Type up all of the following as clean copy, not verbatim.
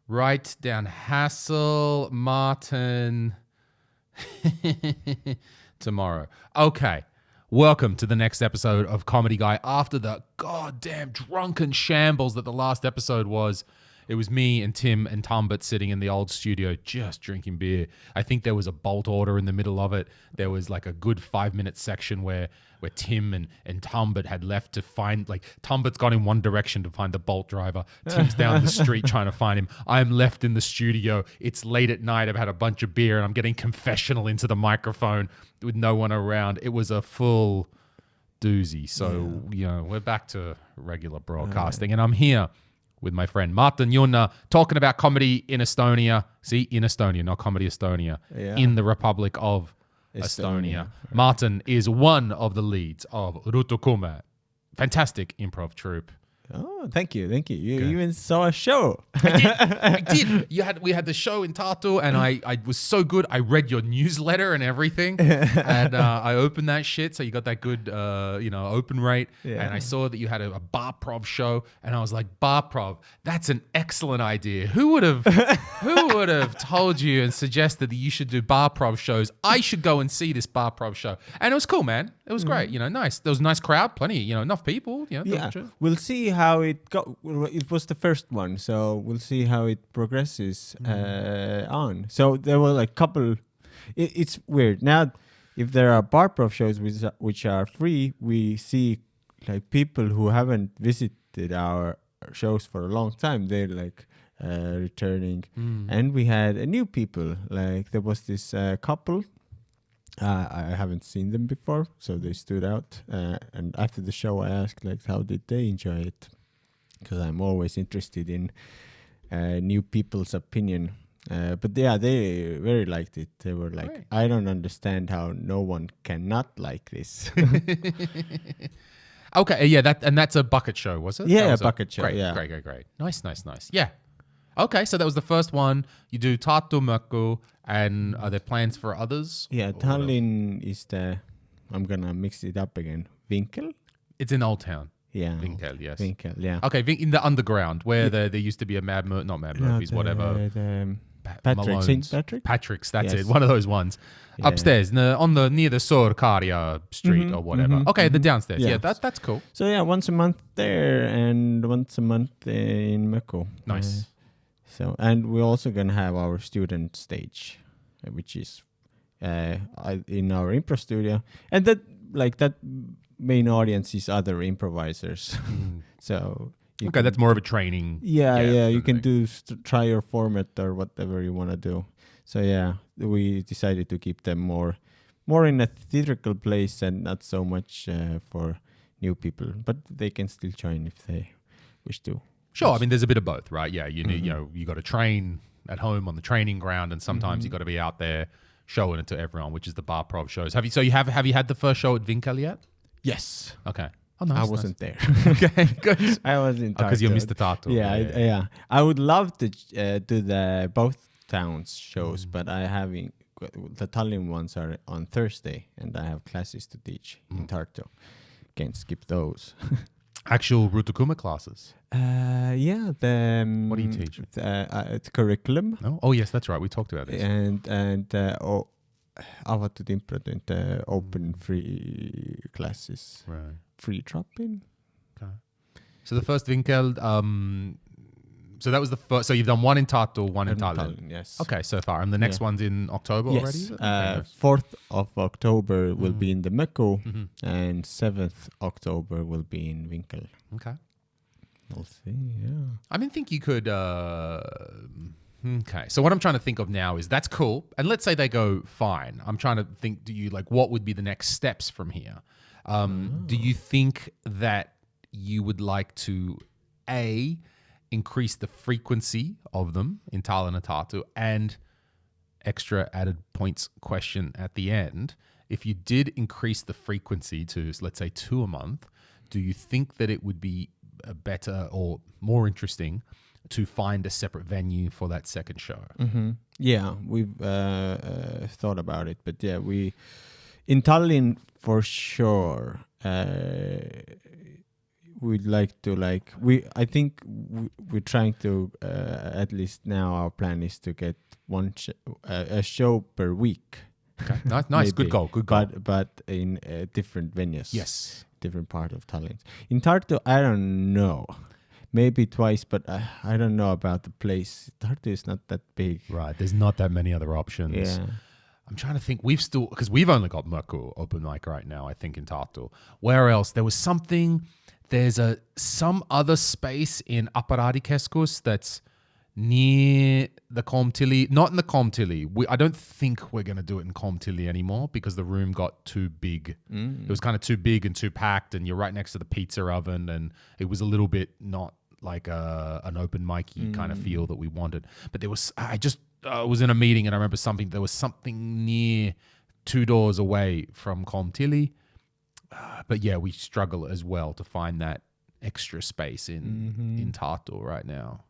Write down Hassel, Martin, tomorrow. Okay. Welcome to the next episode of Comedy Guy. After the goddamn drunken shambles that the last episode was, it was me and Tim and Tumbit sitting in the old studio just drinking beer. I think there was a bolt order in the middle of it. There was like a good 5-minute section where Tim and Tumbit had left to find, like, Tumbit's gone in one direction to find the bolt driver. Tim's down the street trying to find him. I'm left in the studio. It's late at night. I've had a bunch of beer and I'm getting confessional into the microphone with no one around. It was a full doozy. So, we're back to regular broadcasting. And I'm here with my friend Martin Junna, talking about comedy in Estonia. See, in Estonia, not Comedy Estonia. Yeah. In the Republic of Estonia. Martin is one of the leads of Ruutu10. Fantastic improv troupe. Oh, thank you. You even saw a show. I did. We had the show in Tartu, and I was so good. I read your newsletter and everything, and I opened that shit. So you got that good, open rate. Yeah. And I saw that you had a Barprov show, and I was like, Barprov, that's an excellent idea. Who would have told you and suggested that you should do Barprov shows? I should go and see this Barprov show, and it was cool, man. It was great. Nice. There was a nice crowd, plenty. Enough people. Yeah. We'll see how it go. It was the first one, so we'll see how it progresses on. So there were like couple. It's weird now. If there are Barprov shows which are free, we see like people who haven't visited our shows for a long time. They're like returning, and we had new people. Like there was this couple. I haven't seen them before, so they stood out. And after the show, I asked, like, how did they enjoy it? Because I'm always interested in new people's opinion. But yeah, they very liked it. They were like, right. I don't understand how no one cannot like this. Okay, yeah, that's a bucket show, was it? Yeah, a bucket show. Great, yeah. Great. Nice. Yeah. Okay, so that was the first one. You do Tartu, Mökku, and are there plans for others? Yeah, Tallinn is I'm going to mix it up again. Winkel? It's in Old Town. Yeah. Winkel, yes. Winkel, yeah. Okay, in the underground where there used to be a not Mad Murphy's, whatever. Patrick, St. Patrick? Patrick's, that's it. One of those ones. Yeah. Upstairs, near the Sorkaria street or whatever. Okay, the downstairs. Yeah, that's cool. So yeah, once a month there and once a month in Mökku. Nice. And we're also going to have our student stage, which is in our improv studio. And that main audience is other improvisers. So that's more of a training. Yeah. You can try your format or whatever you want to do. So yeah, we decided to keep them more in a theatrical place and not so much for new people. But they can still join if they wish to. Sure, I mean, there's a bit of both, right? Yeah, you need, you got to train at home on the training ground, and sometimes you got to be out there showing it to everyone, which is the Barprov shows. Have you had the first show at Winkel yet? Yes. Okay. Oh, nice. I wasn't there. Okay, good. I was in Tartu. Because you missed the Tartu. Yeah. I would love to do the both towns shows, but the Tallinn ones are on Thursday, and I have classes to teach in Tartu. Can't skip those. Actual Ruutu10 classes? Yeah. What do you teach? The curriculum. Oh, yes, that's right. We talked about this. And avatud improv, open free classes. Right. Free drop-in. Okay. So the first Winkel, so that was the first. So you've done one in Tartu, one in Tallinn. Yes. Okay, so far. And the next one's in October already? Yes. 4th of October will be in the Mökku, and 7th October will be in Winkel. Okay. We'll see, yeah. I think you could... Okay, so what I'm trying to think of now is that's cool. And let's say they go fine. I'm trying to think, what would be the next steps from here? Do you think that you would like to, A, increase the frequency of them in Tallinn and Tartu, and extra added points question at the end, if you did increase the frequency to, let's say, 2 a month, do you think that it would be better or more interesting to find a separate venue for that second show? Yeah, we've thought about it, but yeah, in Tallinn for sure, we'd like to I think we're trying to at least now our plan is to get a show per week. Okay. Nice. Good goal. But in different venues. Yes. Different part of Tallinn. In Tartu, I don't know. Maybe twice, but I don't know about the place. Tartu is not that big. Right. There's not that many other options. Yeah. I'm trying to think. Because we've only got Merkur open mic right now, I think, in Tartu. Where else? There was something. There's some other space in Apparadikeskus that's near the Komtili. Not in the Komtili. I don't think we're going to do it in Komtili anymore because the room got too big. It was kind of too big and too packed, and you're right next to the pizza oven, and it was a little bit not like an open mic-y kind of feel that we wanted. But there was, I was in a meeting and I remember there was something near 2 doors away from Komtili. But yeah, we struggle as well to find that extra space in Tartu right now.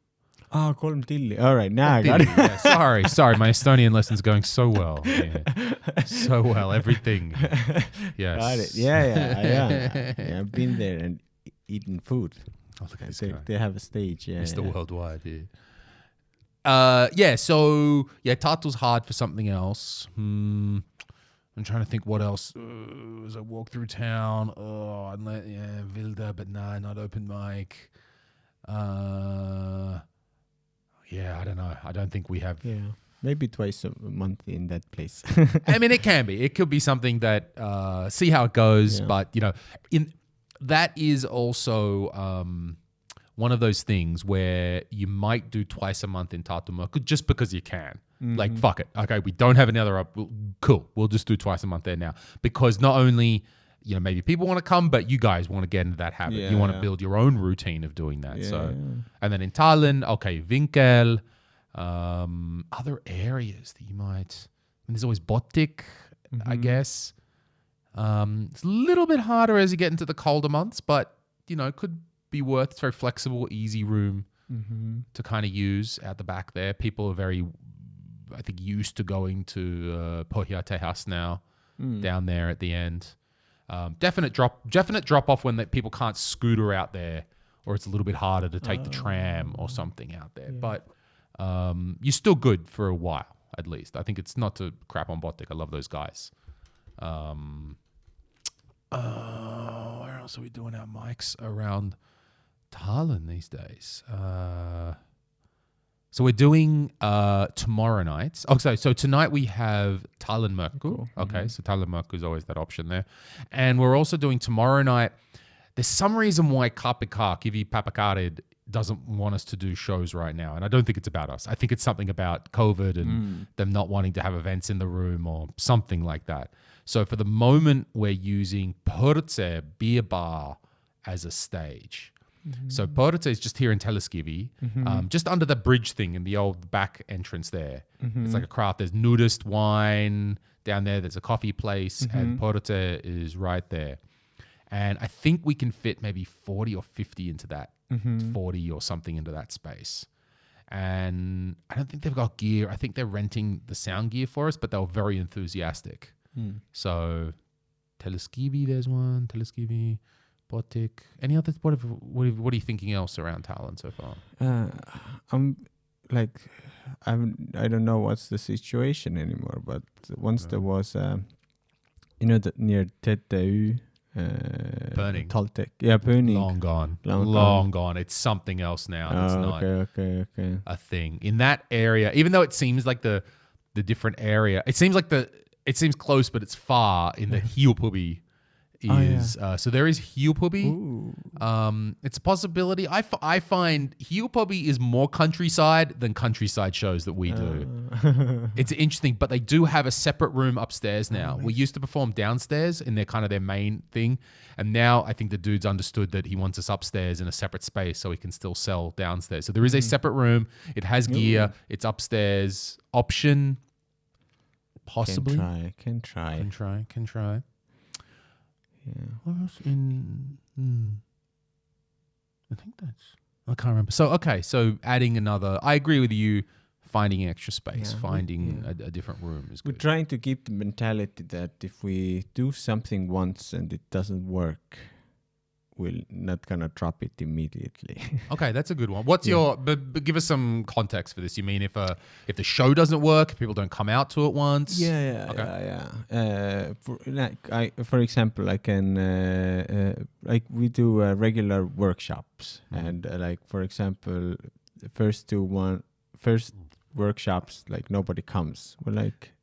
Oh, Komtili. All right, now I got it. Yeah, sorry. My Estonian lesson's going so well. Yeah. So well, everything. Yes. Got it. Yeah. I've been there and eaten food. Oh, look at this guy. They have a stage. Yeah, Mr. Worldwide. So Tartu's hard for something else. I'm trying to think what else. As I walk through town, Vilda, but nah, not open mic. I don't know. I don't think we have. Yeah, maybe twice a month in that place. I mean, it can be. It could be something that see how it goes. Yeah. But that is also one of those things where you might do twice a month in Tartu Merkur just because you can. Like, fuck it. Okay, we don't have another up. Cool. We'll just do twice a month there now. Because not only, maybe people want to come, but you guys want to get into that habit. You want to build your own routine of doing that. And then in Tallinn, okay, Winkel, other areas that you might, there's always Botik, I guess. It's a little bit harder as you get into the colder months, but, it could be worth. It's very flexible, easy room to kind of use out the back there. People are very, I think, used to going to Pohja Tehas now down there at the end. Definite drop off when people can't scooter out there, or it's a little bit harder to take the tram or something out there. Yeah. But you're still good for a while, at least. I think it's not to crap on Botik. I love those guys. Where else are we doing our mics around Tallinn these days? So we're doing tomorrow night. So tonight we have Tallinn Merkur. Cool. Okay, so Tallinn Merkur is always that option there. And we're also doing tomorrow night. There's some reason why KPK, Kivi Papakarid, doesn't want us to do shows right now. And I don't think it's about us. I think it's something about COVID and them not wanting to have events in the room or something like that. So for the moment, we're using Purtse Beer Bar as a stage. So Purtse is just here in Teleskivi, just under the bridge thing in the old back entrance there. It's like a craft. There's nudist wine down there. There's a coffee place, and Purtse is right there. And I think we can fit maybe 40 or 50 into that, 40 or something into that space. And I don't think they've got gear. I think they're renting the sound gear for us, but they were very enthusiastic. So Teleskivi, there's one. Teleskivi, Botik. Any others? What are you thinking else around Tallinn so far? I don't know what's the situation anymore, but once there was, near TTU, Burning. Taltek. Yeah, burning. Long gone. It's something else now. It's not a thing. In that area, even though it seems like the different area, it seems close, but it's far in the Hiupubi is. So there is Hiupubi. It's a possibility. I find Hiupubi is more countryside than countryside shows that we do. It's interesting, but they do have a separate room upstairs now. We used to perform downstairs in their main thing. And now I think the dude's understood that he wants us upstairs in a separate space so he can still sell downstairs. So there is a separate room. It has gear. It's upstairs. Option. Possibly. Can try. Yeah. What else I can't remember. So adding another, I agree with you, finding extra space, finding a different room is good. We're trying to keep the mentality that if we do something once and it doesn't work, we're not gonna drop it immediately. Okay, that's a good one. What's your? But give us some context for this. You mean if the show doesn't work, if people don't come out to it once? For example, I can like we do regular workshops, and like for example, the first workshops, like nobody comes. We're like.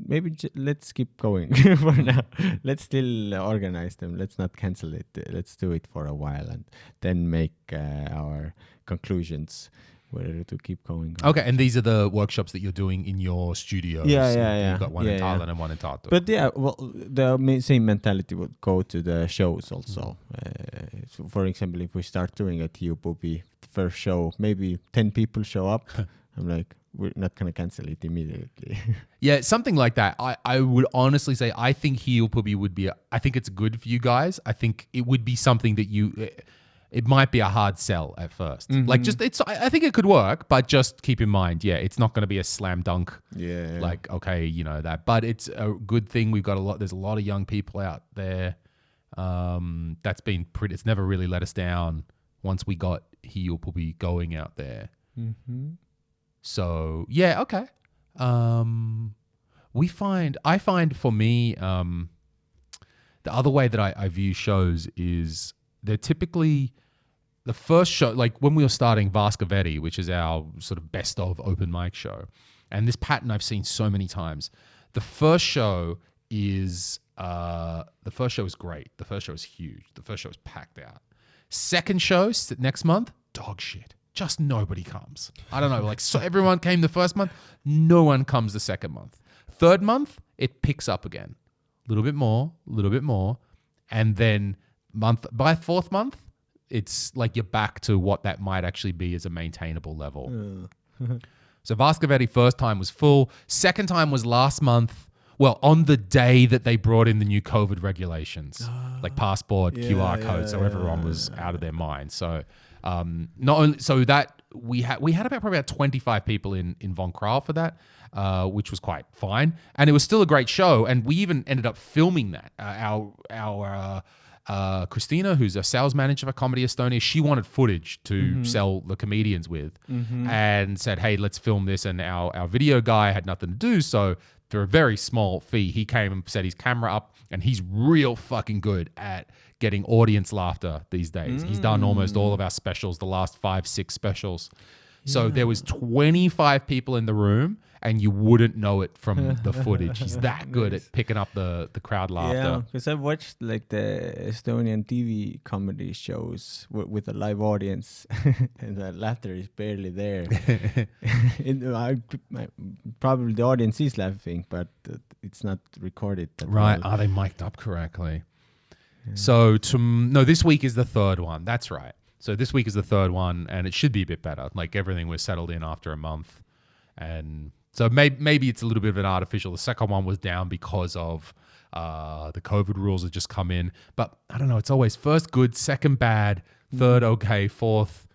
Maybe let's keep going for now. Let's still organize them. Let's not cancel it. Let's do it for a while and then make our conclusions whether to keep going. Okay, and these are the workshops that you're doing in your studios. Yeah. You've got one in Thailand and one in Tartu. But yeah, well, the same mentality would go to the shows also. So for example, if we start doing a Hiupubi first show, maybe 10 people show up. I'm like, we're not going to cancel it immediately. Yeah, something like that. I would honestly say I think Hiupubi would be, I think it's good for you guys. I think it would be something that it might be a hard sell at first. Like I think it could work, but just keep in mind, it's not going to be a slam dunk. Yeah. Like, okay, that, but it's a good thing. There's a lot of young people out there. That's been it's never really let us down once we got Hiupubi going out there. Mm-hmm. So okay. I find for me, the other way that I view shows is they're typically the first show, like when we were starting Vaskavetti, which is our sort of best of open mic show. And this pattern I've seen so many times. The first show is great. The first show is huge. The first show is packed out. Second show next month, dog shit. Just nobody comes. I don't know. Like, so everyone came the first month. No one comes the second month. Third month, it picks up again. A little bit more. And then by fourth month, it's like you're back to what that might actually be as a maintainable level. So Vaskavetti first time was full. Second time was last month. Well, on the day that they brought in the new COVID regulations, like passport, QR codes, so everyone was out of their mind. So not only so that we had probably about 25 people in Von Kral for that, which was quite fine, and it was still a great show. And we even ended up filming that. Our Christina, who's a sales manager for Comedy Estonia, she wanted footage to sell the comedians with, and said, "Hey, let's film this." And our video guy had nothing to do, so for a very small fee, he came and set his camera up, and he's real fucking good at getting audience laughter these days. He's done almost all of our specials, the last 5-6 specials. So there was 25 people in the room, and you wouldn't know it from the footage. He's that good at picking up the crowd laughter. Yeah, because I've watched like the Estonian TV comedy shows with a live audience, and the laughter is barely there. Probably the audience is laughing, but it's not recorded. Right? Are they mic'd up correctly? Yeah. So this week is the third one. That's right. So this week is the third one, and it should be a bit better. Like everything was settled in after a month, and so maybe it's a little bit of an artificial. The second one was down because of the COVID rules had just come in. But I don't know. It's always first good, second bad, third okay, fourth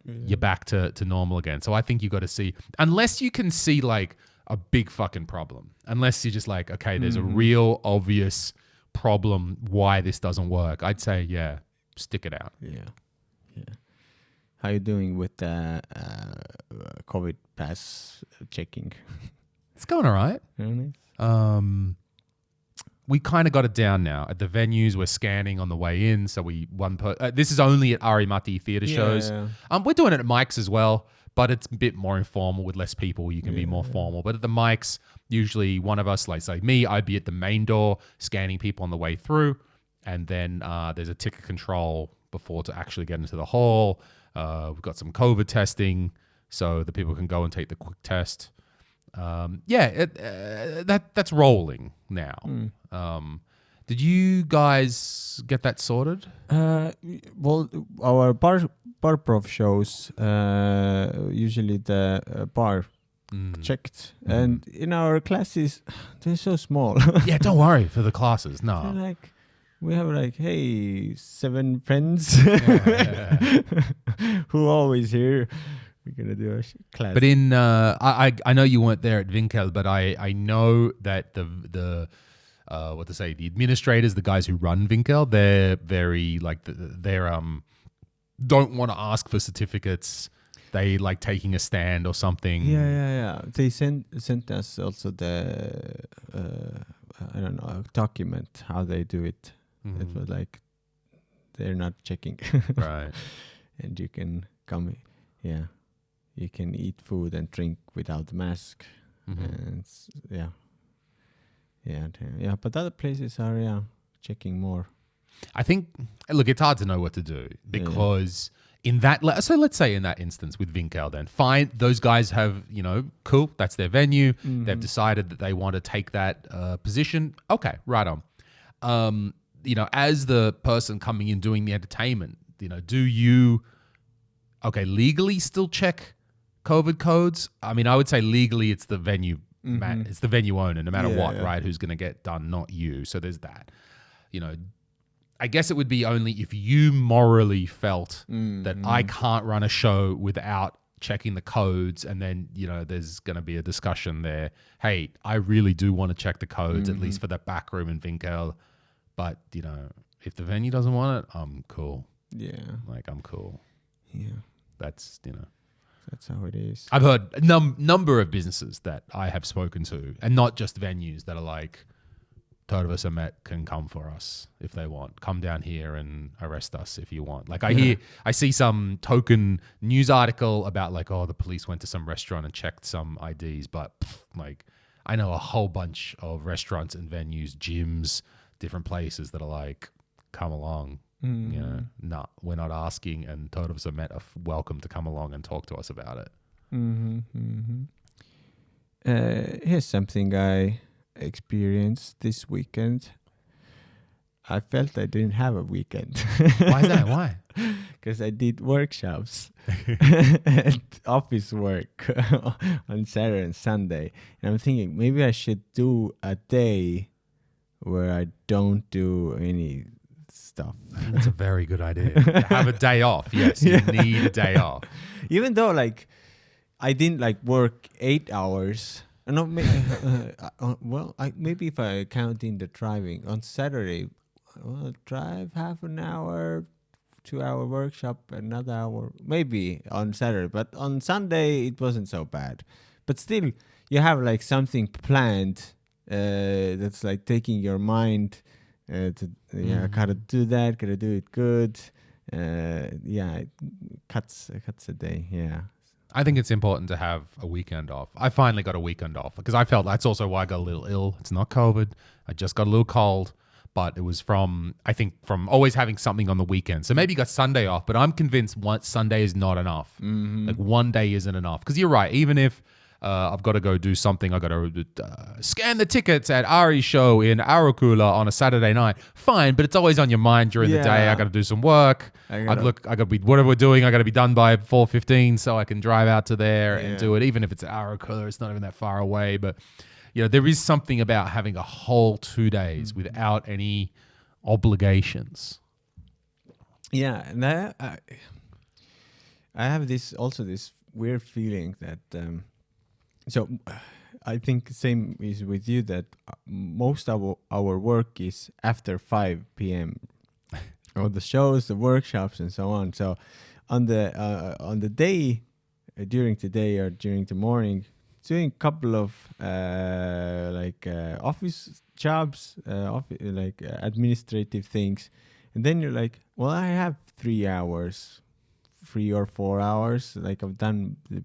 you're back to normal again. So I think you got to see, unless you can see like a big fucking problem, unless you're just like, okay, there's a real obvious problem why this doesn't work. I'd say stick it out. Yeah. How you doing with the COVID pass checking? It's going all right. Really? We kind of got it down now. At the venues, we're scanning on the way in. So this is only at Ari Matti theatre shows. Yeah. We're doing it at mics as well, but it's a bit more informal with less people. You can be more formal. But at the mics, usually one of us, like say me, I'd be at the main door scanning people on the way through. And then there's a ticket control before to actually get into the hall. We've got some COVID testing so the people can go and take the quick test. That's rolling now. Did you guys get that sorted? Well, our Barprov shows, usually the bar checked. And in our classes, they're so small. Yeah, don't worry for the classes. No. They're like, we have like, 7 friends who always here. We're gonna do a class. But in I know you weren't there at Winkel, but I know that the what to say, the administrators, the guys who run Vinkel, they're very like they're don't want to ask for certificates. They like taking a stand or something. Yeah. They sent us also the I don't know, document how they do it. It was like they're not checking. Right. And you can come, you can eat food and drink without mask. And but other places are checking more. I think, look, it's hard to know what to do because in that, so let's say in that instance with Vinkel, then fine, those guys have, cool, that's their venue. They've decided that they want to take that position. Okay, right on. As the person coming in doing the entertainment, do you, legally still check COVID codes? I mean, I would say legally it's the venue, it's the venue owner, no matter what, right? Who's going to get done, not you. So there's that. I guess it would be only if you morally felt that I can't run a show without checking the codes, and then, there's going to be a discussion there. Hey, I really do want to check the codes, at least for the back room in Vinkel. But, if the venue doesn't want it, I'm cool. Yeah. Like, I'm cool. Yeah. That's, That's how it is. I've heard a number of businesses that I have spoken to, and not just venues, that are like, Ruutu10 can come for us if they want. Come down here and arrest us if you want. Like I see some token news article about like, the police went to some restaurant and checked some IDs, but like I know a whole bunch of restaurants and venues, gyms, different places that are like, come along. No, we're not asking, and Ruutu10 are welcome to come along and talk to us about it. Here's something I experienced this weekend. I felt I didn't have a weekend. Why is that? Why? Because I did workshops and office work on Saturday and Sunday. And I'm thinking maybe I should do a day where I don't do any stuff. That's a very good idea. Have a day off. Yes, you need a day off. Even though like I didn't like work 8 hours. No, maybe if I count in the driving on Saturday, drive half an hour, 2 hour workshop, another hour, maybe on Saturday. But on Sunday it wasn't so bad. But still, you have like something planned that's like taking your mind gotta do that, gotta do it good. It cuts a day. Yeah. I think it's important to have a weekend off. I finally got a weekend off because I felt that's also why I got a little ill. It's not COVID. I just got a little cold, but it was from always having something on the weekend. So maybe you got Sunday off, but I'm convinced Sunday is not enough. Like one day isn't enough. Because you're right. Even if I've got to go do something, I've got to scan the tickets at Ari's show in Arukula on a Saturday night. Fine, but it's always on your mind during the day. I got to do some work. I got to be, whatever we're doing, I got to be done by 4:15 so I can drive out to there and do it. Even if it's at Arukula, it's not even that far away. But, there is something about having a whole 2 days without any obligations. Yeah, and I have this weird feeling that... So I think same is with you that most of our work is after 5 p.m. or the shows, the workshops, and so on. So on the day, during the day or during the morning, doing a couple of office jobs, administrative things, and then you're like, well, I have 3 hours, 3 or 4 hours. Like I've done the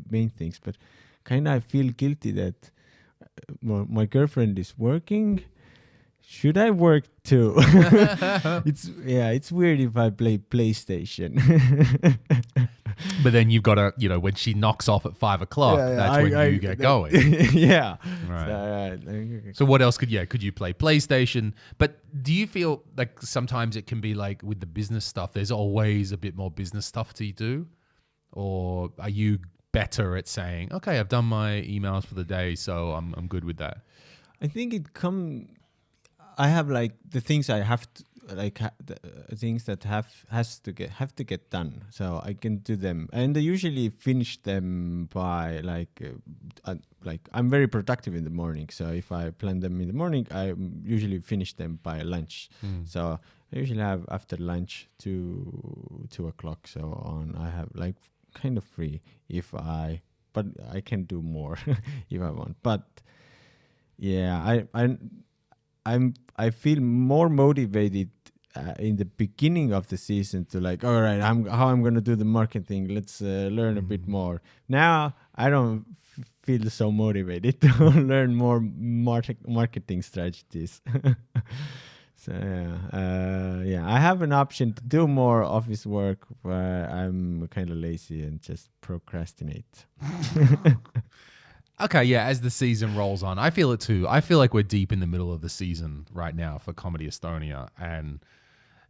main things, but kind of I feel guilty that my girlfriend is working. Should I work too? It's weird if I play PlayStation. But then you've got to, when she knocks off at 5 o'clock, that's when you get going. Yeah. Right. So what else could you play PlayStation? But do you feel like sometimes it can be like with the business stuff, there's always a bit more business stuff to do? Or are you better at saying, okay, I've done my emails for the day, so I'm good with that? I think I have like the things I have to, like things that have to get done, so I can do them, and I usually finish them by like I'm very productive in the morning. So if I plan them in the morning, I usually finish them by lunch. So I usually have after lunch to 2 o'clock so on. I have like kind of free but I can do more if I want. But yeah, I feel more motivated in the beginning of the season to like, all right, how I'm gonna do the marketing. Let's learn a bit more. Now I don't feel so motivated to learn more marketing strategies. So yeah, I have an option to do more office work, but I'm kind of lazy and just procrastinate. Okay, yeah, as the season rolls on, I feel it too. I feel like we're deep in the middle of the season right now for Comedy Estonia. And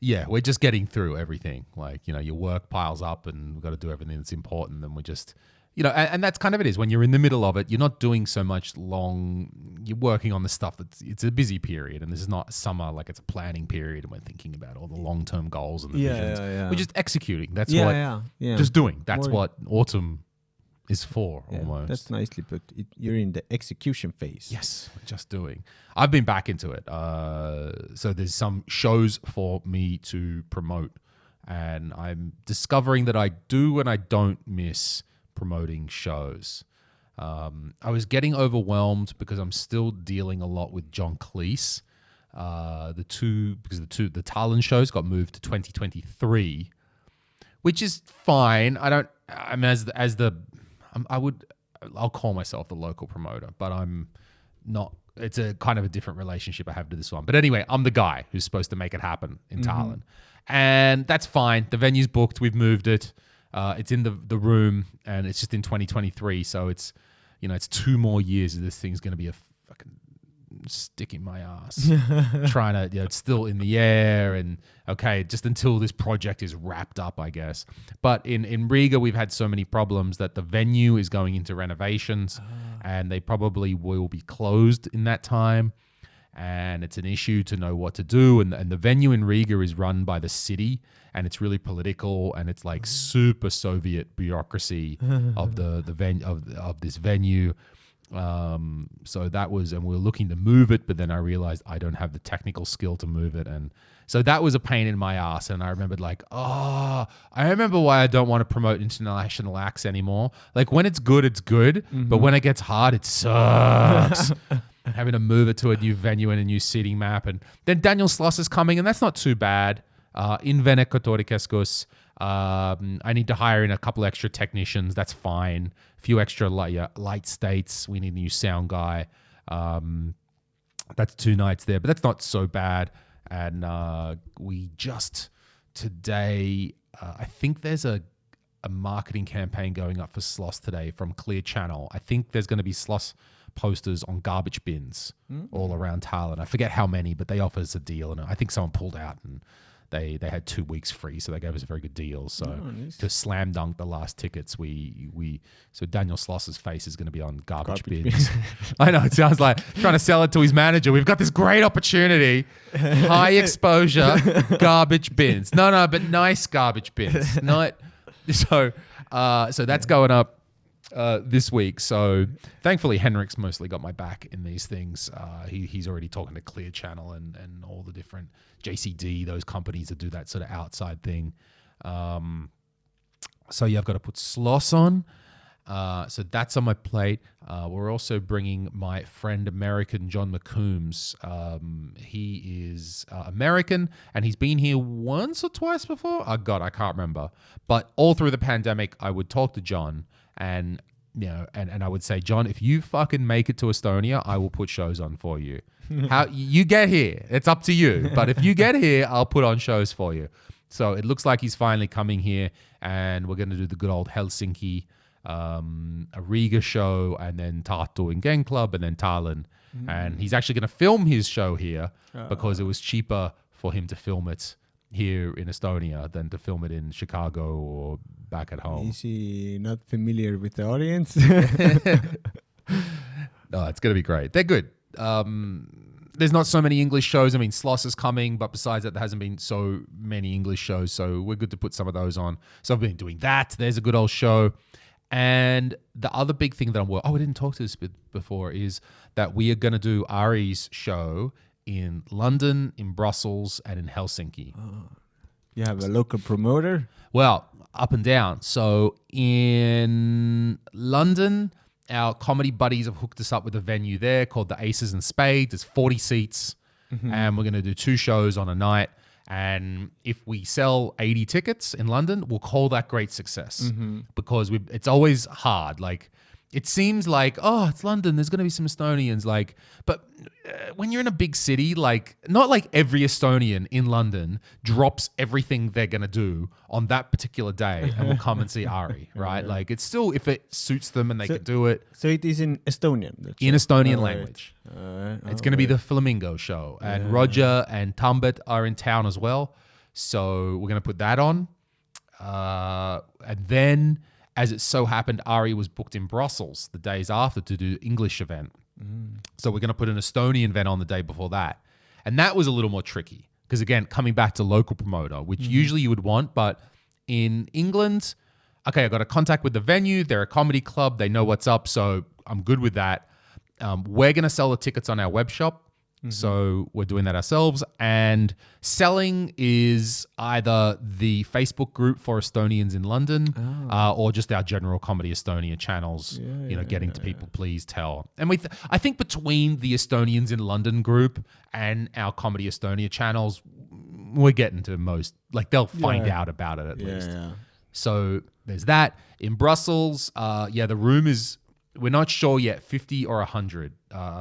yeah, we're just getting through everything. Like, you know, your work piles up and we've got to do everything that's important. And we're just, you know, and that's kind of it is when you're in the middle of it, you're not doing so much you're working on the stuff it's a busy period. And this is not summer, like it's a planning period. And we're thinking about all the long-term goals and the visions. We're just executing. That's just doing. That's what autumn is for almost. That's nicely put. You're in the execution phase. Yes, just doing. I've been back into it. So there's some shows for me to promote, and I'm discovering that I do and I don't miss promoting shows. I was getting overwhelmed because I'm still dealing a lot with John Cleese. The Tallinn shows got moved to 2023, which is fine. I'll call myself the local promoter, but I'm not. It's a kind of a different relationship I have to this one. But anyway, I'm the guy who's supposed to make it happen in Tallinn. And that's fine. The venue's booked. We've moved it. It's in the room, and it's just in 2023. So it's 2 more years of this thing's going to be a fucking stick in my ass. Trying to, it's still in the air, and okay, just until this project is wrapped up, I guess. But in Riga, we've had so many problems that the venue is going into renovations, and they probably will be closed in that time. And it's an issue to know what to do. And the venue in Riga is run by the city, and it's really political, and it's like super Soviet bureaucracy of of this venue. So that was, and we were looking to move it, but then I realized I don't have the technical skill to move it. And so that was a pain in my ass. And I remembered I remember why I don't want to promote international acts anymore. Like when it's good, but when it gets hard, it sucks. Having to move it to a new venue and a new seating map. And then Daniel Sloss is coming, and that's not too bad. In Vene-Katolikeskus, I need to hire in a couple extra technicians. That's fine. A few extra light states. We need a new sound guy. That's 2 nights there, but that's not so bad. And we just today, I think there's a marketing campaign going up for Sloss today from Clear Channel. I think there's going to be Sloss posters on garbage bins all around Tallinn. I forget how many, but they offer us a deal, and I think someone pulled out and they had 2 weeks free, so they gave us a very good deal. So to slam dunk the last tickets, so Daniel Sloss's face is going to be on garbage bins. I know, it sounds like trying to sell it to his manager. We've got this great opportunity, high exposure, garbage bins. No, but nice garbage bins. So that's going up this week. So thankfully Henrik's mostly got my back in these things. He's already talking to Clear Channel and all the different JCD, those companies that do that sort of outside thing. So yeah, I've got to put Sloss on. So that's on my plate. We're also bringing my friend American John McCombs. He is American, and he's been here once or twice before. Oh God, I can't remember. But all through the pandemic, I would talk to John, and and I would say, John, if you fucking make it to Estonia, I will put shows on for you. How you get here, it's up to you. But if you get here, I'll put on shows for you. So it looks like he's finally coming here, and we're going to do the good old Helsinki, a Riga show, and then Tartu in Gang Club, and then Tallinn. And he's actually going to film his show here because it was cheaper for him to film it here in Estonia than to film it in Chicago or back at home. Is he not familiar with the audience? No, it's going to be great. They're good. there's not so many English shows. I mean, Sloss is coming, but besides that, there hasn't been so many English shows. So we're good to put some of those on. So I've been doing that. There's a good old show. And the other big thing that we didn't talk to this before, is that we are going to do Ari's show in London, in Brussels, and in Helsinki. You have a local promoter? Well, up and down. So in London, our comedy buddies have hooked us up with a venue there called the Aces and Spades. It's 40 seats, and we're going to do 2 shows on a night. And if we sell 80 tickets in London, we'll call that great success, because it's always hard. Like, it seems like, oh, it's London, there's going to be some Estonians. Like, but when you're in a big city, like, not like every Estonian in London drops everything they're going to do on that particular day and will come and see Ari, right? Like, it's still, if it suits them and they can do it. So it is in Estonian? In Estonian language. It's going to be the Flamingo show. And Roger and Tambet are in town as well. So we're going to put that on. And then, as it so happened, Ari was booked in Brussels the days after to do English event. So we're going to put an Estonian event on the day before that. And that was a little more tricky because, again, coming back to local promoter, which usually you would want, but in England, okay, I got a contact with the venue. They're a comedy club. They know what's up, so I'm good with that. We're going to sell the tickets on our web shop. So we're doing that ourselves. And selling is either the Facebook group for Estonians in London or just our general Comedy Estonia channels, getting to people, please tell. And I think between the Estonians in London group and our Comedy Estonia channels, we're getting to most, like, they'll find out about it at least. So there's that. In Brussels, the room is, we're not sure yet, 50 or 100.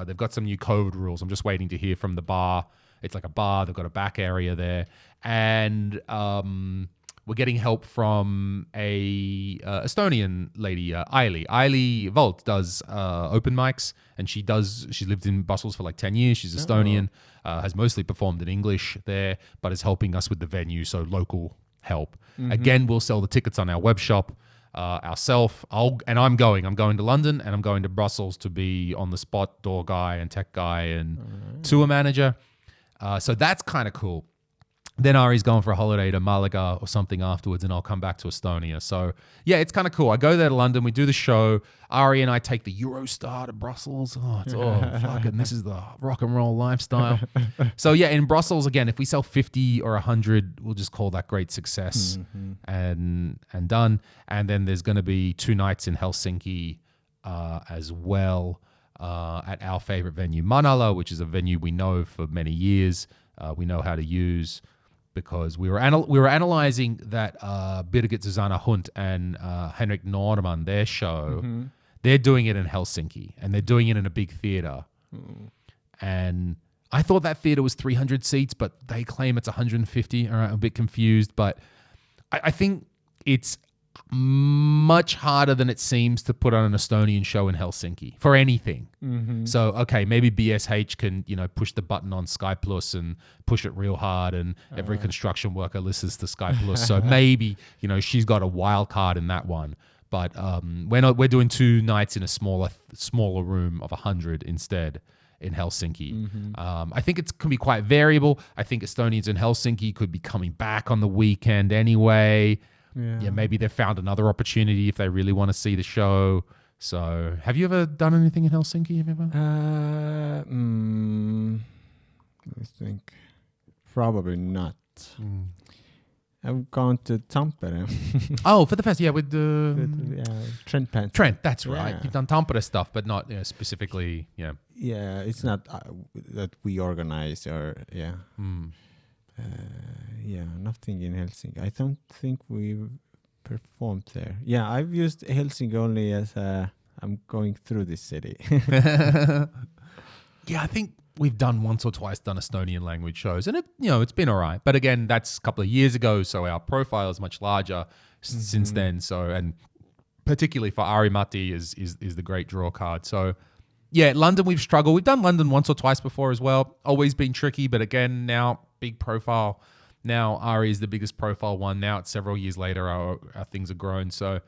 They've got some new COVID rules. I'm just waiting to hear from the bar. It's like a bar. They've got a back area there. And we're getting help from a Estonian lady, Aili. Aili Volt does open mics, and she's lived in Brussels for like 10 years. She's Estonian, has mostly performed in English there, but is helping us with the venue, so local help. Again, we'll sell the tickets on our web shop. Ourself, I'm going to London and I'm going to Brussels to be on the spot door guy and tech guy and tour manager. So that's kind of cool. Then Ari's going for a holiday to Malaga or something afterwards, and I'll come back to Estonia. So yeah, it's kind of cool. I go there to London, we do the show. Ari and I take the Eurostar to Brussels. Fucking, this is the rock and roll lifestyle. So yeah, in Brussels, again, if we sell 50 or 100, we'll just call that great success and done. And then there's going to be 2 nights in Helsinki as well at our favorite venue, Manala, which is a venue we know for many years. We know how to use, because we were analyzing that Birgit Susanna Hunt and Henrik Norman, their show. They're doing it in Helsinki, and they're doing it in a big theater. And I thought that theater was 300 seats, but they claim it's 150. All right, I'm a bit confused, but I think it's much harder than it seems to put on an Estonian show in Helsinki for anything. So, okay, maybe BSH can, push the button on Sky Plus and push it real hard, and every construction worker listens to Sky Plus. So maybe, she's got a wild card in that one. But we're doing 2 nights in a smaller room of 100 instead in Helsinki. I think it can be quite variable. I think Estonians in Helsinki could be coming back on the weekend anyway. Yeah, maybe they've found another opportunity if they really want to see the show. So, have you ever done anything in Helsinki? Have you ever? I think probably not. I've gone to Tampere. For the fest, with Trent Panther. Trent, that's right. You've done Tampere stuff, but not specifically. Yeah, it's not that we organize or nothing in Helsinki. I don't think we've performed there. Yeah, I've used Helsinki only as I'm going through this city. Yeah, I think we've done once or twice done Estonian language shows, and it's been all right. But again, that's a couple of years ago, so our profile is much larger since then. So, and particularly for Ari Matti is the great draw card. So yeah, London we've struggled. We've done London once or twice before as well. Always been tricky, but again, now big profile. Now Ari is the biggest profile one. Now it's several years later, our things have grown. So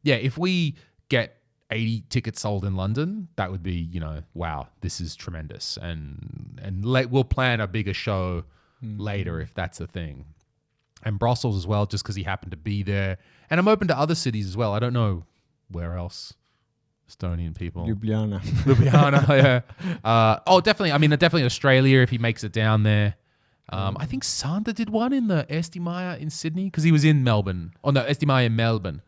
yeah, if we get 80 tickets sold in London, that would be, wow, this is tremendous. And we'll plan a bigger show later if that's the thing. And Brussels as well, just because he happened to be there. And I'm open to other cities as well. I don't know where else Estonian people. Ljubljana. Yeah. Definitely. I mean, definitely Australia if he makes it down there. I think Sander did one in the Eesti Maja in Sydney because he was in Melbourne. Oh, no, Eesti Maja in Melbourne.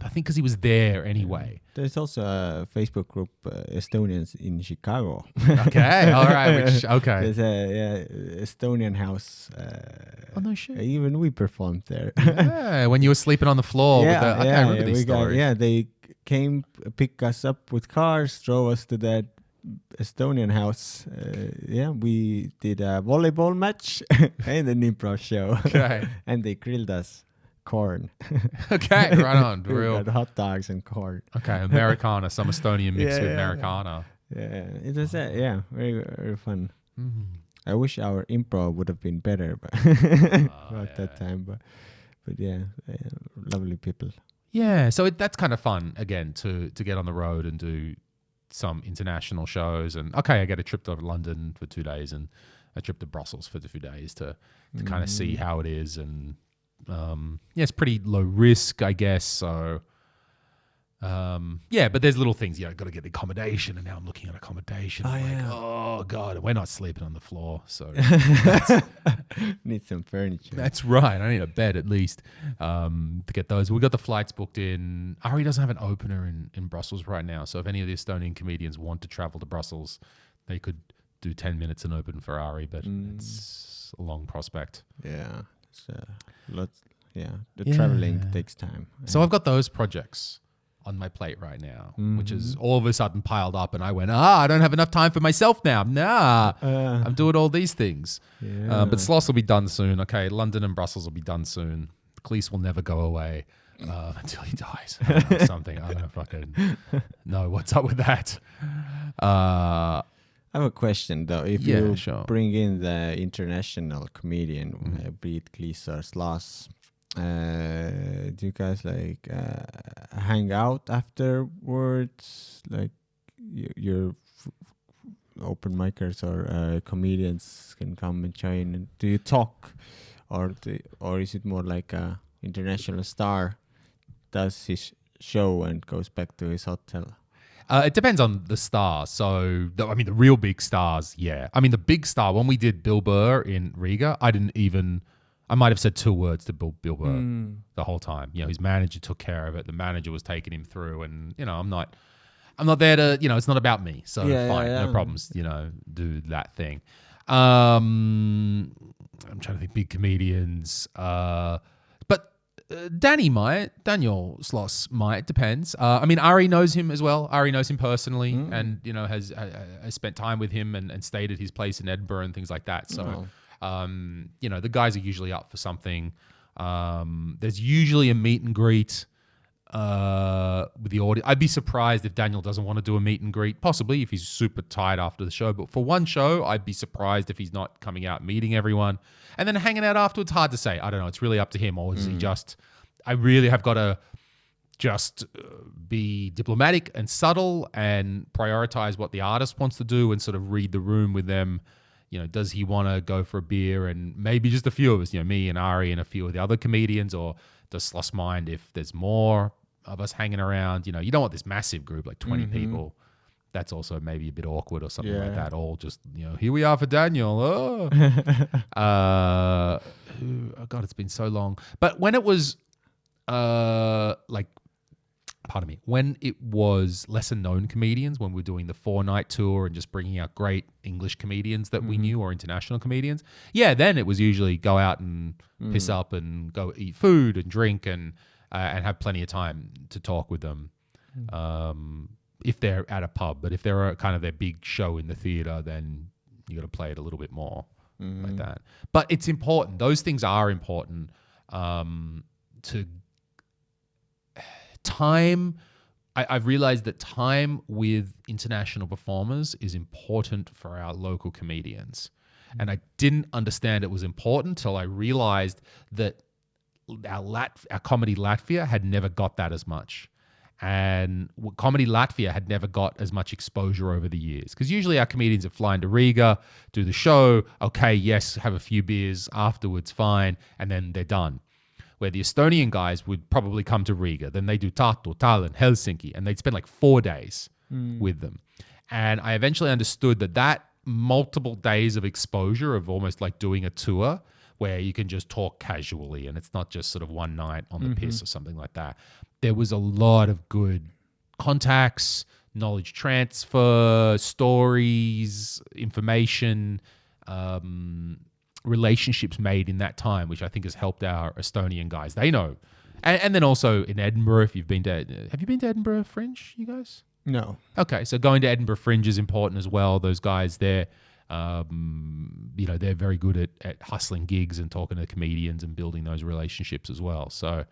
I think because he was there anyway. There's also a Facebook group, Estonians in Chicago. Okay, all right. There's a Estonian house. Oh, no shit. Even we performed there. Yeah, when you were sleeping on the floor. I remember these stories. They came pick us up with cars, drove us to that Estonian house. We did a volleyball match and an improv show. Okay. And they grilled us corn. Okay, right on. We got hot dogs and corn. Okay, Americana, some Estonian mixed with Americana. Yeah, it was very, very fun. Mm-hmm. I wish our improv would have been better at that time, but lovely people. Yeah, so that's kind of fun again to get on the road and do some international shows. And I get a trip to London for 2 days and a trip to Brussels for 2 days to kind of see how it is. And it's pretty low risk, I guess. So but there's little things, got to get the accommodation, and now I'm looking at accommodation. Oh God, we're not sleeping on the floor. So need some furniture. That's right. I need a bed at least to get those. We got the flights booked in. Ari doesn't have an opener in Brussels right now. So if any of the Estonian comedians want to travel to Brussels, they could do 10 minutes and open for Ari, but it's a long prospect. Yeah. It's lots. Yeah. The traveling takes time. So I've got those projects on my plate right now, which is all of a sudden piled up, and I went, I don't have enough time for myself now. I'm doing all these things. But Sloss will be done soon. Okay, London and Brussels will be done soon. Cleese will never go away until he dies. I don't know, something. I don't fucking know what's up with that. I have a question though. If you bring in the international comedian, be it Cleese or Sloss, do you guys hang out afterwards? Like your open micers or comedians can come and join. And do you talk, or is it more like a international star does his show and goes back to his hotel? It depends on the star. So, the real big stars, yeah. I mean, the big star, when we did Bill Burr in Riga, I might have said 2 words to Bill Burr the whole time. His manager took care of it. The manager was taking him through, and I'm not there to, it's not about me. So fine, no problems. Do that thing. I'm trying to think big comedians, but Daniel Sloss might. Depends. Ari knows him as well. Ari knows him personally, and has spent time with him and stayed at his place in Edinburgh and things like that. So. The guys are usually up for something. There's usually a meet and greet with the audience. I'd be surprised if Daniel doesn't want to do a meet and greet, possibly if he's super tired after the show. But for one show, I'd be surprised if he's not coming out, meeting everyone, and then hanging out afterwards. Hard to say. I don't know. It's really up to him. Or is he just... I really have got to just be diplomatic and subtle and prioritize what the artist wants to do and sort of read the room with them. Does he want to go for a beer and maybe just a few of us, me and Ari and a few of the other comedians, or does Sloss mind if there's more of us hanging around? You don't want this massive group, like 20 people. That's also maybe a bit awkward or something like that. All just, here we are for Daniel. Oh. Oh God, it's been so long. But when it was when it was lesser known comedians, when we were doing the 4-night tour and just bringing out great English comedians that we knew or international comedians, then it was usually go out and piss up and go eat food and drink and have plenty of time to talk with them if they're at a pub. But if they're kind of their big show in the theatre, then you got to play it a little bit more like that. But it's important. Those things are important to... Time, I've realized that time with international performers is important for our local comedians. And I didn't understand it was important till I realized that our comedy Latvia had never got that as much. And Comedy Latvia had never got as much exposure over the years. Because usually our comedians are flying to Riga, do the show, okay, yes, have a few beers afterwards, fine, and then they're done. Where the Estonian guys would probably come to Riga, then they do Tartu, Tallinn, Helsinki, and they'd spend like 4 days with them. And I eventually understood that multiple days of exposure of almost like doing a tour where you can just talk casually and it's not just sort of one night on the piss or something like that. There was a lot of good contacts, knowledge transfer, stories, information, relationships made in that time, which I think has helped our Estonian guys. They know. And then also in Edinburgh, have you been to Edinburgh Fringe, you guys? No. Okay, so going to Edinburgh Fringe is important as well. Those guys there, they're very good at hustling gigs and talking to comedians and building those relationships as well. So,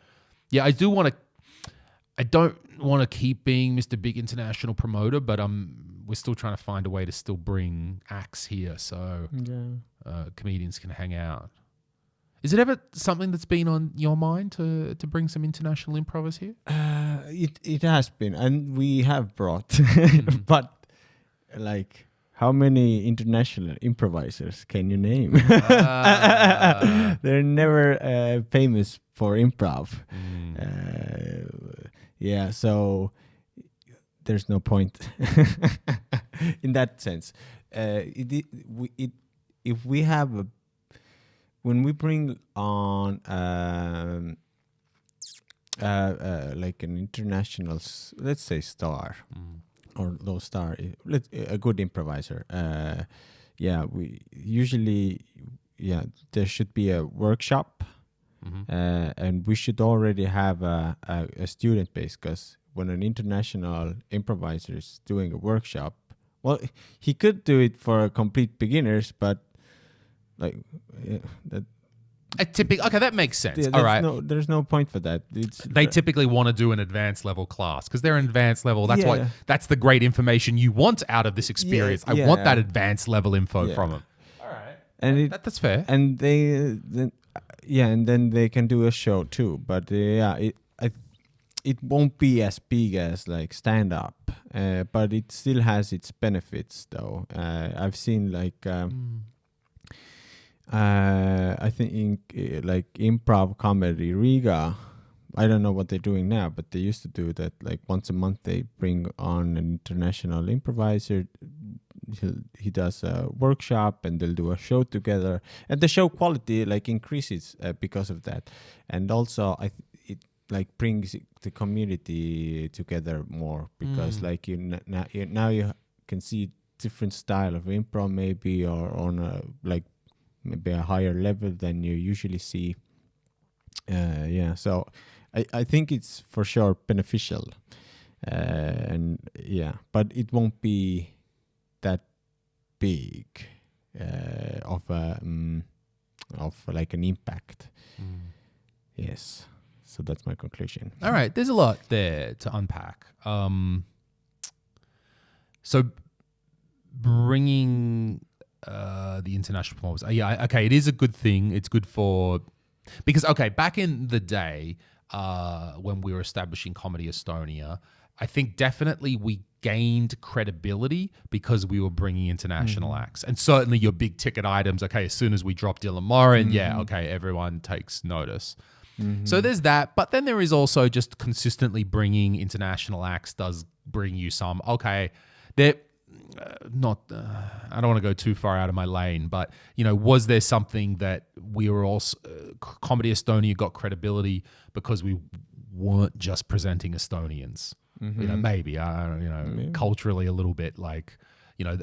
yeah, I don't want to keep being Mr. Big International Promoter, but we're still trying to find a way to still bring acts here so comedians can hang out. Is it ever something that's been on your mind to bring some international improvers here? It has been, and we have brought, but like, how many international improvisers can you name? They're never famous for improv. So there's no point in that sense. If we have when we bring on like an international, let's say star, or low star, a good improviser. We usually, there should be a workshop, and we should already have a student base, because when an international improviser is doing a workshop, well, he could do it for complete beginners, but like that. Okay, that makes sense. Yeah, all right. There's no point for that. They typically want to do an advanced level class because they're an advanced level. That's the great information you want out of this experience. I want that advanced level info from them. All right. And that's fair. And and then they can do a show too. But it won't be as big as like stand up. But it still has its benefits though. I've seen like I think like Improv Comedy Riga, I don't know what they're doing now, but they used to do that like once a month. They bring on an international improviser. He does a workshop and they'll do a show together, and the show quality like increases because of that. And also it like brings the community together more, because like now you can see different style of improv maybe, or on a like maybe a higher level than you usually see. So I think it's for sure beneficial, but it won't be that big of like an impact. Yes, so that's my conclusion. All right, there's a lot there to unpack. So bringing the international performers. Okay, it is a good thing. It's good because back in the day, when we were establishing Comedy Estonia, I think definitely we gained credibility because we were bringing international acts. And certainly your big ticket items, as soon as we drop Dylan Moran, everyone takes notice. So there's that. But then there is also just consistently bringing international acts does bring you some, they're not, I don't want to go too far out of my lane, but, was there something that we were also, Comedy Estonia got credibility because we weren't just presenting Estonians? Maybe, culturally a little bit like,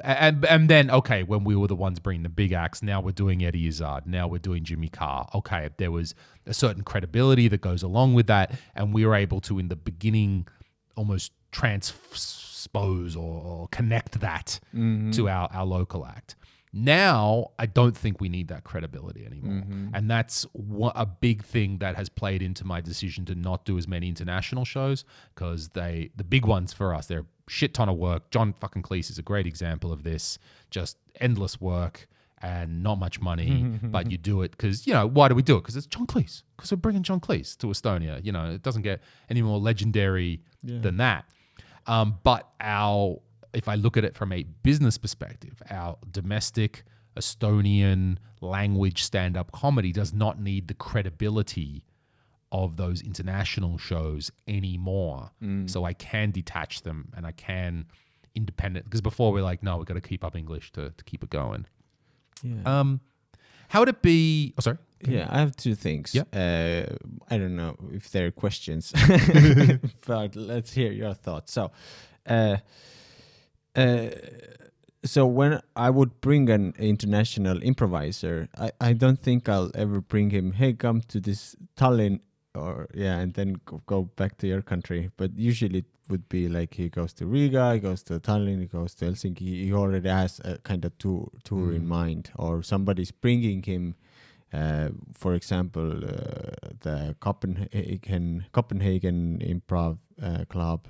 and then, when we were the ones bringing the big acts, now we're doing Eddie Izzard, now we're doing Jimmy Carr. There was a certain credibility that goes along with that, and we were able to, in the beginning, almost transpose or connect that to our local act. Now, I don't think we need that credibility anymore. And that's a big thing that has played into my decision to not do as many international shows, because the big ones for us, they're a shit ton of work. John fucking Cleese is a great example of this. Just endless work. and not much money, but you do it because, why do we do it? Because it's John Cleese. Because we're bringing John Cleese to Estonia. It doesn't get any more legendary than that. But if I look at it from a business perspective, our domestic Estonian language stand-up comedy does not need the credibility of those international shows anymore. So I can detach them and I can independent, because before we're like, no, we've got to keep up English to keep it going. Yeah. How would it be? Oh, sorry. Yeah, I have two things. Yeah. I don't know if they're questions, but let's hear your thoughts. So when I would bring an international improviser, I don't think I'll ever bring him, hey, come to this Tallinn, and then go back to your country. But usually it would be like he goes to Riga, he goes to Tallinn, he goes to Helsinki. He already has a kind of tour in mind, or somebody's bringing him. For example, the Copenhagen Improv Club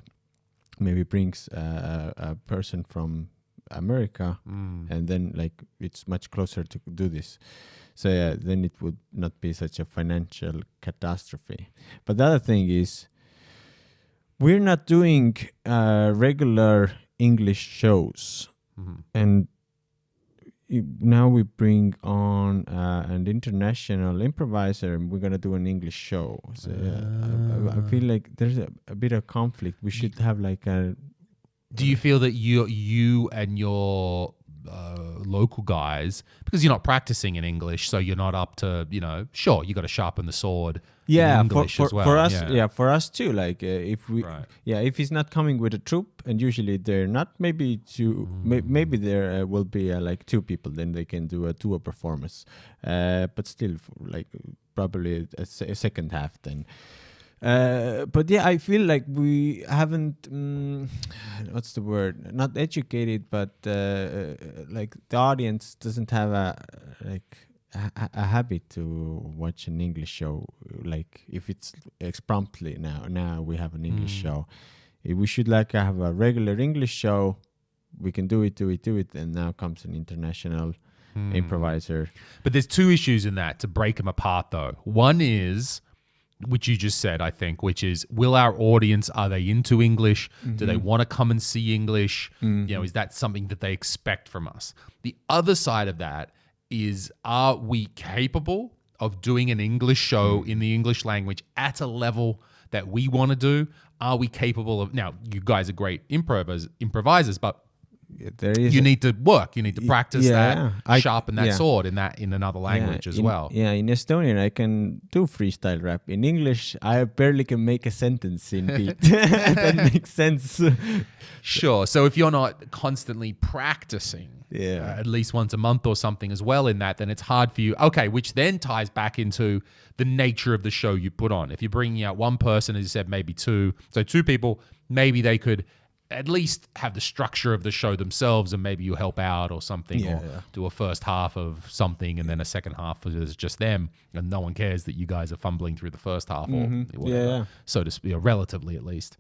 maybe brings a person from America, and then like it's much closer to do this. So yeah, then it would not be such a financial catastrophe. But the other thing is, we're not doing regular English shows, and now we bring on an international improviser, and we're gonna do an English show. So I feel like there's a bit of conflict. We should have like a. Do you feel that you and your local guys, because you're not practicing in English, so you're not up to, sure, you got to sharpen the sword in English as well. For us, for us too. Like if he's not coming with a troupe, and usually they're not, maybe maybe there will be like two people, then they can do a tour performance. But still, like probably a second half then. But yeah, I feel like we haven't, what's the word? Not educated, but like the audience doesn't have a habit to watch an English show. Like if it's promptly now we have an English show. If we should like have a regular English show, we can do it, and now comes an international improviser. But there's two issues in that to break them apart though. One is, which you just said, I think, which is, will our audience, are they into English? Do they want to come and see English? Is that something that they expect from us? The other side of that is, are we capable of doing an English show in the English language at a level that we want to do? Are we capable of, now you guys are great improvisers, but you need to work. You need to practice sharpen that sword in another language as well. Yeah, in Estonian I can do freestyle rap. In English, I barely can make a sentence in beat. That makes sense. Sure. So if you're not constantly practicing, at least once a month or something as well in that, then it's hard for you. Okay, which then ties back into the nature of the show you put on. If you're bringing out one person, as you said, maybe two. So two people, maybe they could at least have the structure of the show themselves, and maybe you help out or something, or do a first half of something and then a second half is just them, and no one cares that you guys are fumbling through the first half or whatever, so to speak, or relatively at least.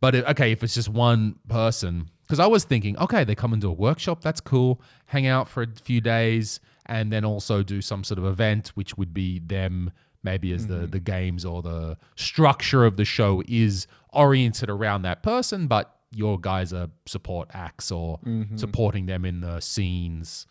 But if it's just one person, because I was thinking, okay, they come and do a workshop, that's cool, hang out for a few days, and then also do some sort of event, which would be them maybe as the games, or the structure of the show is oriented around that person, but your guys are support acts or supporting them in the scenes.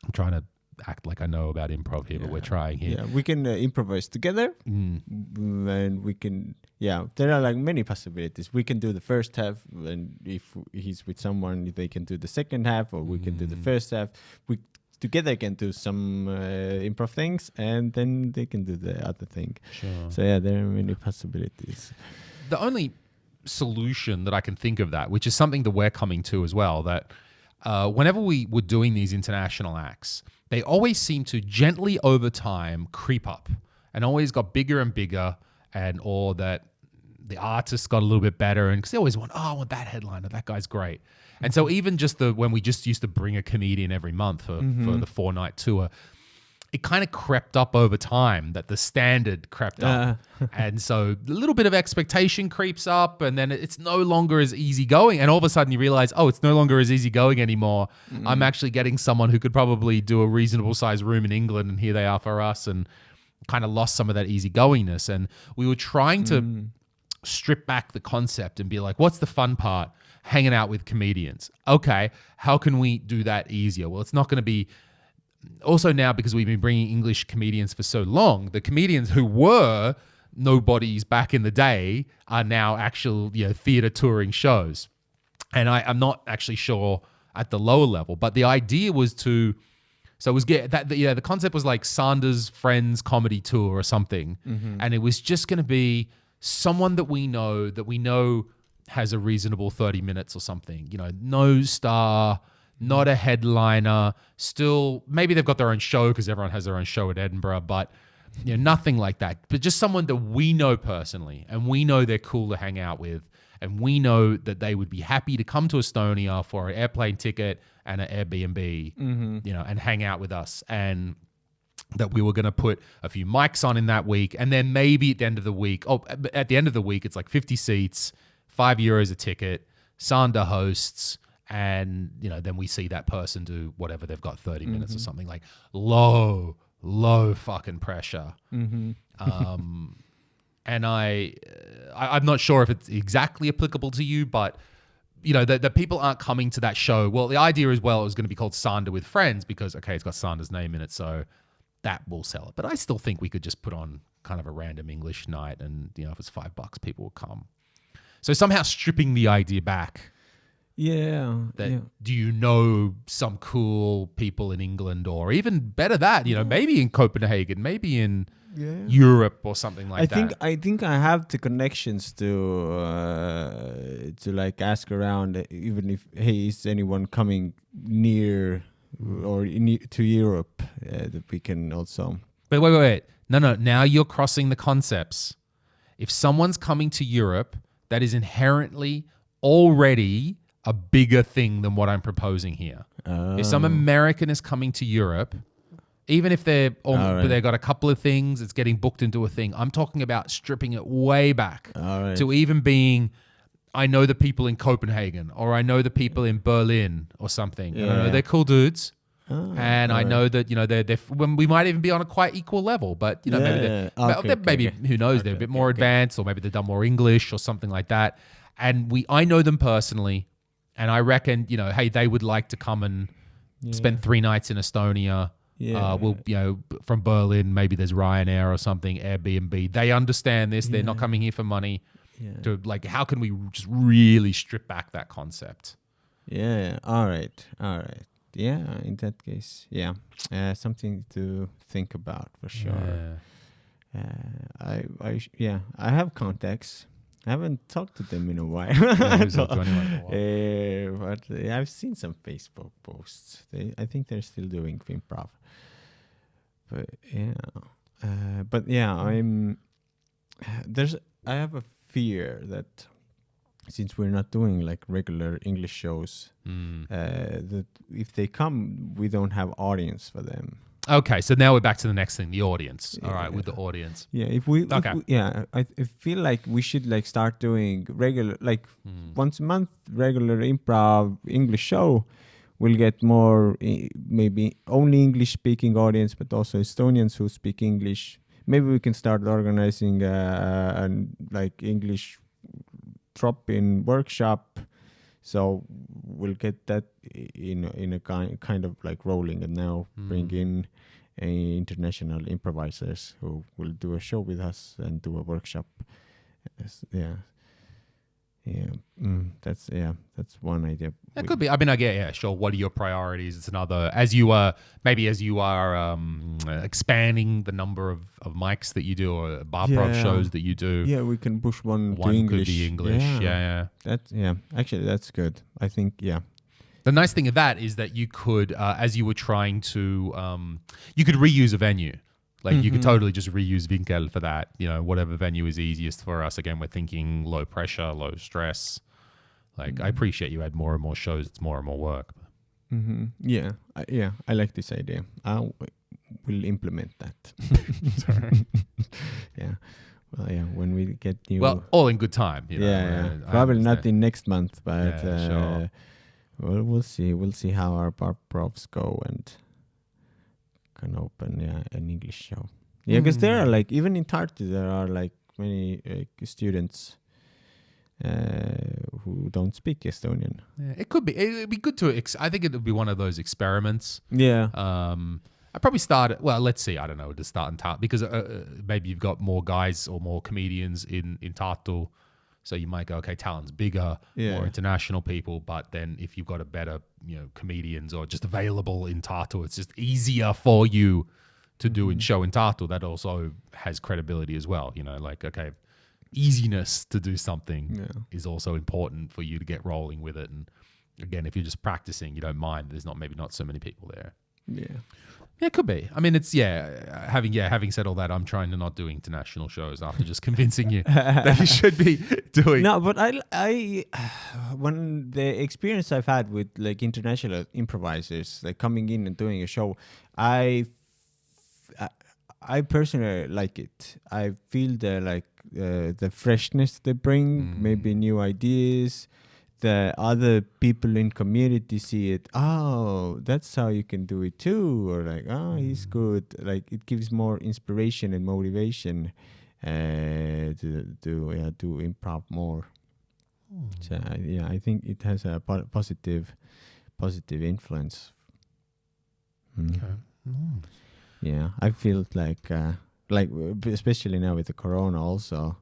I'm trying to act like I know about improv here, but we're trying here. Yeah, we can improvise together, and we can. Yeah, there are like many possibilities. We can do the first half, and if he's with someone, they can do the second half, or we can do the first half. We together can do some improv things, and then they can do the other thing. Sure. So yeah, there are many possibilities. The only solution that I can think of that, which is something that we're coming to as well, that whenever we were doing these international acts, they always seem to gently over time creep up and always got bigger and bigger, or that the artists got a little bit better, and because they always want, I want that headliner, that guy's great. And so even just when we just used to bring a comedian every month for the 4-night tour, it kind of crept up over time, that the standard crept up. And so a little bit of expectation creeps up, and then it's no longer as easygoing. And all of a sudden you realize, oh, it's no longer as easygoing anymore. I'm actually getting someone who could probably do a reasonable sized room in England, and here they are for us, and kind of lost some of that easygoingness. And we were trying to strip back the concept and be like, what's the fun part? Hanging out with comedians. Okay, how can we do that easier? Well, it's not going to be... Also now, because we've been bringing English comedians for so long, the comedians who were nobodies back in the day are now actual, theater touring shows. And I'm not actually sure at the lower level, but the idea was to... So it was the concept was like Sanders Friends Comedy Tour or something. And it was just going to be someone that we know has a reasonable 30 minutes or something. No star... Not a headliner, still, maybe they've got their own show because everyone has their own show at Edinburgh, but nothing like that. But just someone that we know personally, and we know they're cool to hang out with, and we know that they would be happy to come to Estonia for an airplane ticket and an Airbnb, and hang out with us. And that we were going to put a few mics on in that week. And then maybe at the end of the week, it's like 50 seats, €5 a ticket, Sander hosts, and, then we see that person do whatever they've got, 30 minutes or something, like low fucking pressure. And I'm not sure if it's exactly applicable to you, but, the people aren't coming to that show. Well, the idea is, it was going to be called Sander with Friends because, okay, it's got Sander's name in it, so that will sell it. But I still think we could just put on kind of a random English night and, if it's $5, people will come. So somehow stripping the idea back. Do you know some cool people in England, or even better that, maybe in Copenhagen, maybe in Europe or something like that? I think I have the connections to like ask around, even if, hey, is anyone coming near or to Europe that we can also. But wait. No. Now you're crossing the concepts. If someone's coming to Europe, that is inherently already a bigger thing than what I'm proposing here. If some American is coming to Europe, even if they've got a couple of things, it's getting booked into a thing. I'm talking about stripping it way back to even being, I know the people in Copenhagen, or I know the people in Berlin or something. I know they're cool dudes. And I know that, they're when we might even be on a quite equal level, but maybe who knows, they're a bit more advanced, or maybe they've done more English or something like that. And I know them personally. And I reckon, hey, they would like to come and spend 3 nights in Estonia. We'll, from Berlin, maybe there's Ryanair or something, Airbnb. They understand this. They're not coming here for money. To like, how can we just really strip back that concept? All right. Yeah, in that case, something to think about for sure. I have contacts. I haven't talked to them in a while. But I've seen some Facebook posts. I think they're still doing Barprov. But I have a fear that since we're not doing like regular English shows, that if they come, we don't have audience for them. Okay, so now we're back to the next thing, the audience. All right, with the audience. I feel like we should like start doing regular, like once a month, regular improv English show. We'll get more, maybe only English speaking audience, but also Estonians who speak English. Maybe we can start organizing like English drop-in workshop. So we'll get that in a kind of like rolling, and now bring in international improvisers who will do a show with us and do a workshop. That's one idea. That could be. I mean, I get, sure. What are your priorities? It's another, as you are expanding the number of mics that you do, or Barprov shows that you do. Yeah, we can push one to English. Could be English. Yeah. Actually, that's good. I think, The nice thing of that is that you could, as you were trying to, you could reuse a venue. Like you could totally just reuse Winkel for that, whatever venue is easiest for us. Again, we're thinking low pressure, low stress. Like I appreciate you add more and more shows. It's more and more work. I like this idea. will implement that. Sorry. Yeah. Well, yeah. When we get new. Well, all in good time. You know, yeah. I Probably not understand. in next month, but Yeah, sure. well, we'll see. We'll see how our Barprovs go and can open an English show. Yeah, because there are like even in Tartu there are like many students who don't speak Estonian. Yeah, it could be. It'd be good to. I think it would be one of those experiments. Yeah. I probably start. Well, let's see. I don't know to start in Tartu because maybe you've got more guys or more comedians in Tartu, so you might go, okay, Tallinn's bigger, more international people. But then if you've got a better, comedians or just available in Tartu, it's just easier for you to do and show in Tartu. That also has credibility as well. Like okay. Easiness to do something is also important for you to get rolling with it. And again, if you're just practicing, you don't mind. There's maybe not so many people there. Yeah, it could be. I mean, it's Having said all that, I'm trying to not do international shows after just convincing you that you should be doing. No, but I when the experience I've had with like international improvisers, like coming in and doing a show, I personally like it. I feel the freshness they bring, maybe new ideas. The other people in community see it. Oh, that's how you can do it too, or like, oh, he's good. Like it gives more inspiration and motivation to improv more. So I think it has a positive influence. Okay. Yeah, I feel like especially now with the corona also,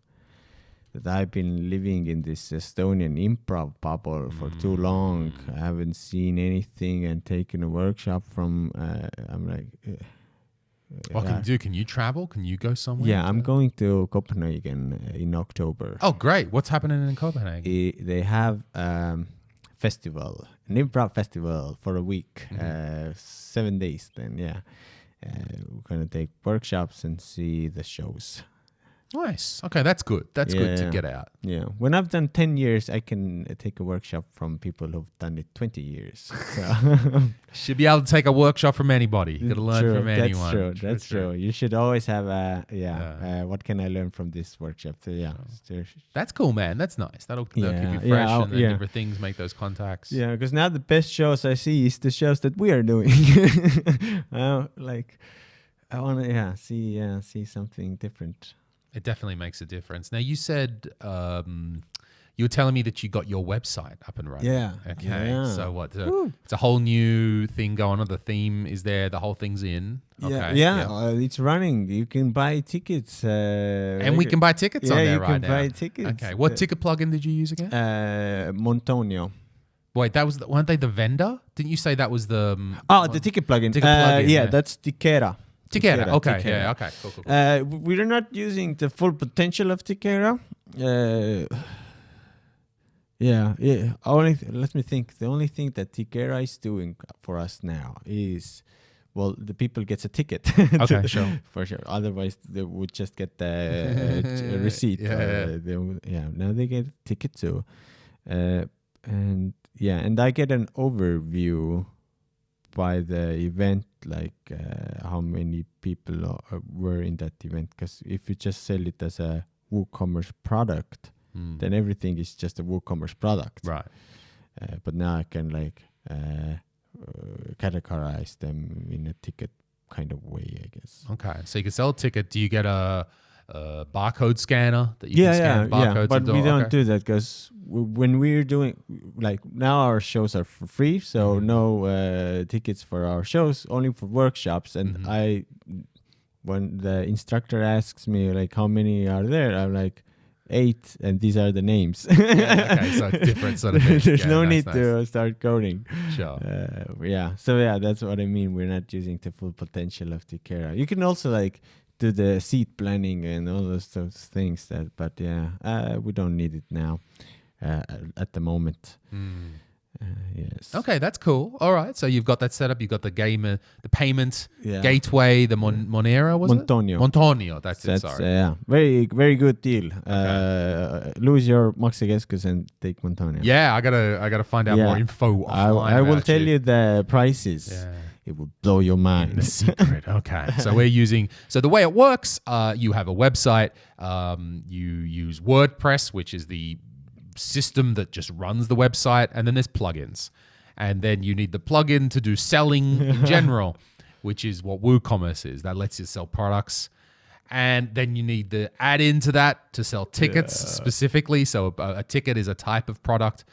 that I've been living in this Estonian improv bubble for too long. I haven't seen anything and taken a workshop from. I'm like, what can you do? Can you travel? Can you go somewhere? Yeah, I'm going to Copenhagen in October. Oh, great! What's happening in Copenhagen? They have festival, an improv festival for a week, 7 days. Then we're gonna take workshops and see the shows. Nice. Okay, that's good. That's good to get out. Yeah. When I've done 10 years, I can take a workshop from people who've done it 20 years. So should be able to take a workshop from anybody. You got to learn from anyone. That's true. You should always have what can I learn from this workshop? So, that's cool, man. That's nice. That'll keep you fresh and then different things, make those contacts. Yeah, because now the best shows I see is the shows that we are doing. I want to see something different. It definitely makes a difference. Now, you said you were telling me that you got your website up and running. Yeah. Okay. Yeah. So what? It's a whole new thing going on. The theme is there. The whole thing's in. Okay. Yeah. It's running. You can buy tickets. And we can buy tickets on there right now. Yeah, you can buy tickets. Okay. What ticket plugin did you use again? Montonio. Wait, weren't they the vendor? Didn't you say that was the... the ticket plugin. That's Tikera. Tikera. Okay. Tikera. Yeah. Okay. Cool. We're not using the full potential of Tikera. Let me think. The only thing that Tikera is doing for us now is, the people gets a ticket. Okay, sure. For sure. Otherwise, they would just get the receipt. Now they get a ticket too. And I get an overview by the event, like how many people were in that event. Because if you just sell it as a WooCommerce product, then everything is just a WooCommerce product. Right. But now I can categorize them in a ticket kind of way, I guess. Okay. So you can sell a ticket. Do you get a barcode scanner that you can scan barcodes? But we don't do that because when we're doing, now our shows are for free, so no tickets for our shows, only for workshops. And when the instructor asks me how many are there, I'm like 8, and these are the names. Okay, so it's different sort of thing. There's no need to start coding. Sure. That's what I mean. We're not using the full potential of Tikera. You can also do the seat planning and all those things we don't need it now at the moment. Yes. Okay, that's cool. All right, so you've got that set up. You've got the game, the payment gateway, the Monero, was Montonio. it? Montonio. That's it. Sorry. Very, very good deal. Lose your maksekeskus and take Montonio. Yeah, I gotta find out more info offline. I will tell you the prices. it will blow your mind. The secret. Okay. So we're using, so the way it works, you have a website, you use WordPress, which is the system that just runs the website, and then there's plugins. And then you need the plugin to do selling in general, which is what WooCommerce is. That lets you sell products. And then you need the add-in to that to sell tickets specifically. So a ticket is a type of product.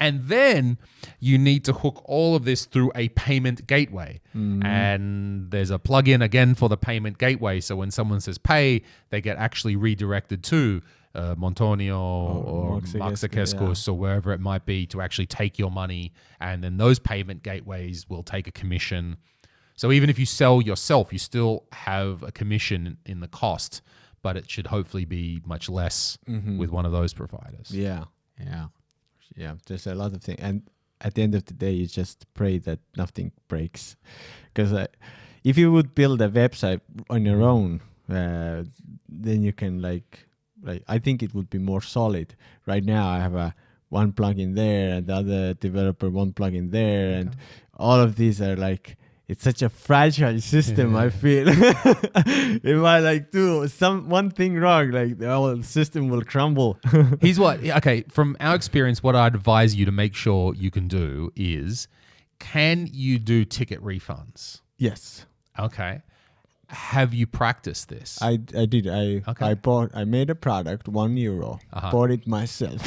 And then you need to hook all of this through a payment gateway. And there's a plugin again for the payment gateway. So when someone says pay, they get actually redirected to Montonio or Maxakeskus or wherever it might be to actually take your money. And then those payment gateways will take a commission. So even if you sell yourself, you still have a commission in the cost, but it should hopefully be much less with one of those providers. Yeah. There's a lot of things, and at the end of the day, you just pray that nothing breaks. Because if you would build a website on your own, then you can like I think it would be more solid. Right now, I have one plugin there, and the other developer one plugin there, and all of these are like. It's such a fragile system. I feel if I do one thing wrong, the whole system will crumble. Here's what. Okay, from our experience, what I'd advise you to make sure you can do is, can you do ticket refunds? Yes. Okay. Have you practiced this? I did. I made a product, €1. Bought it myself.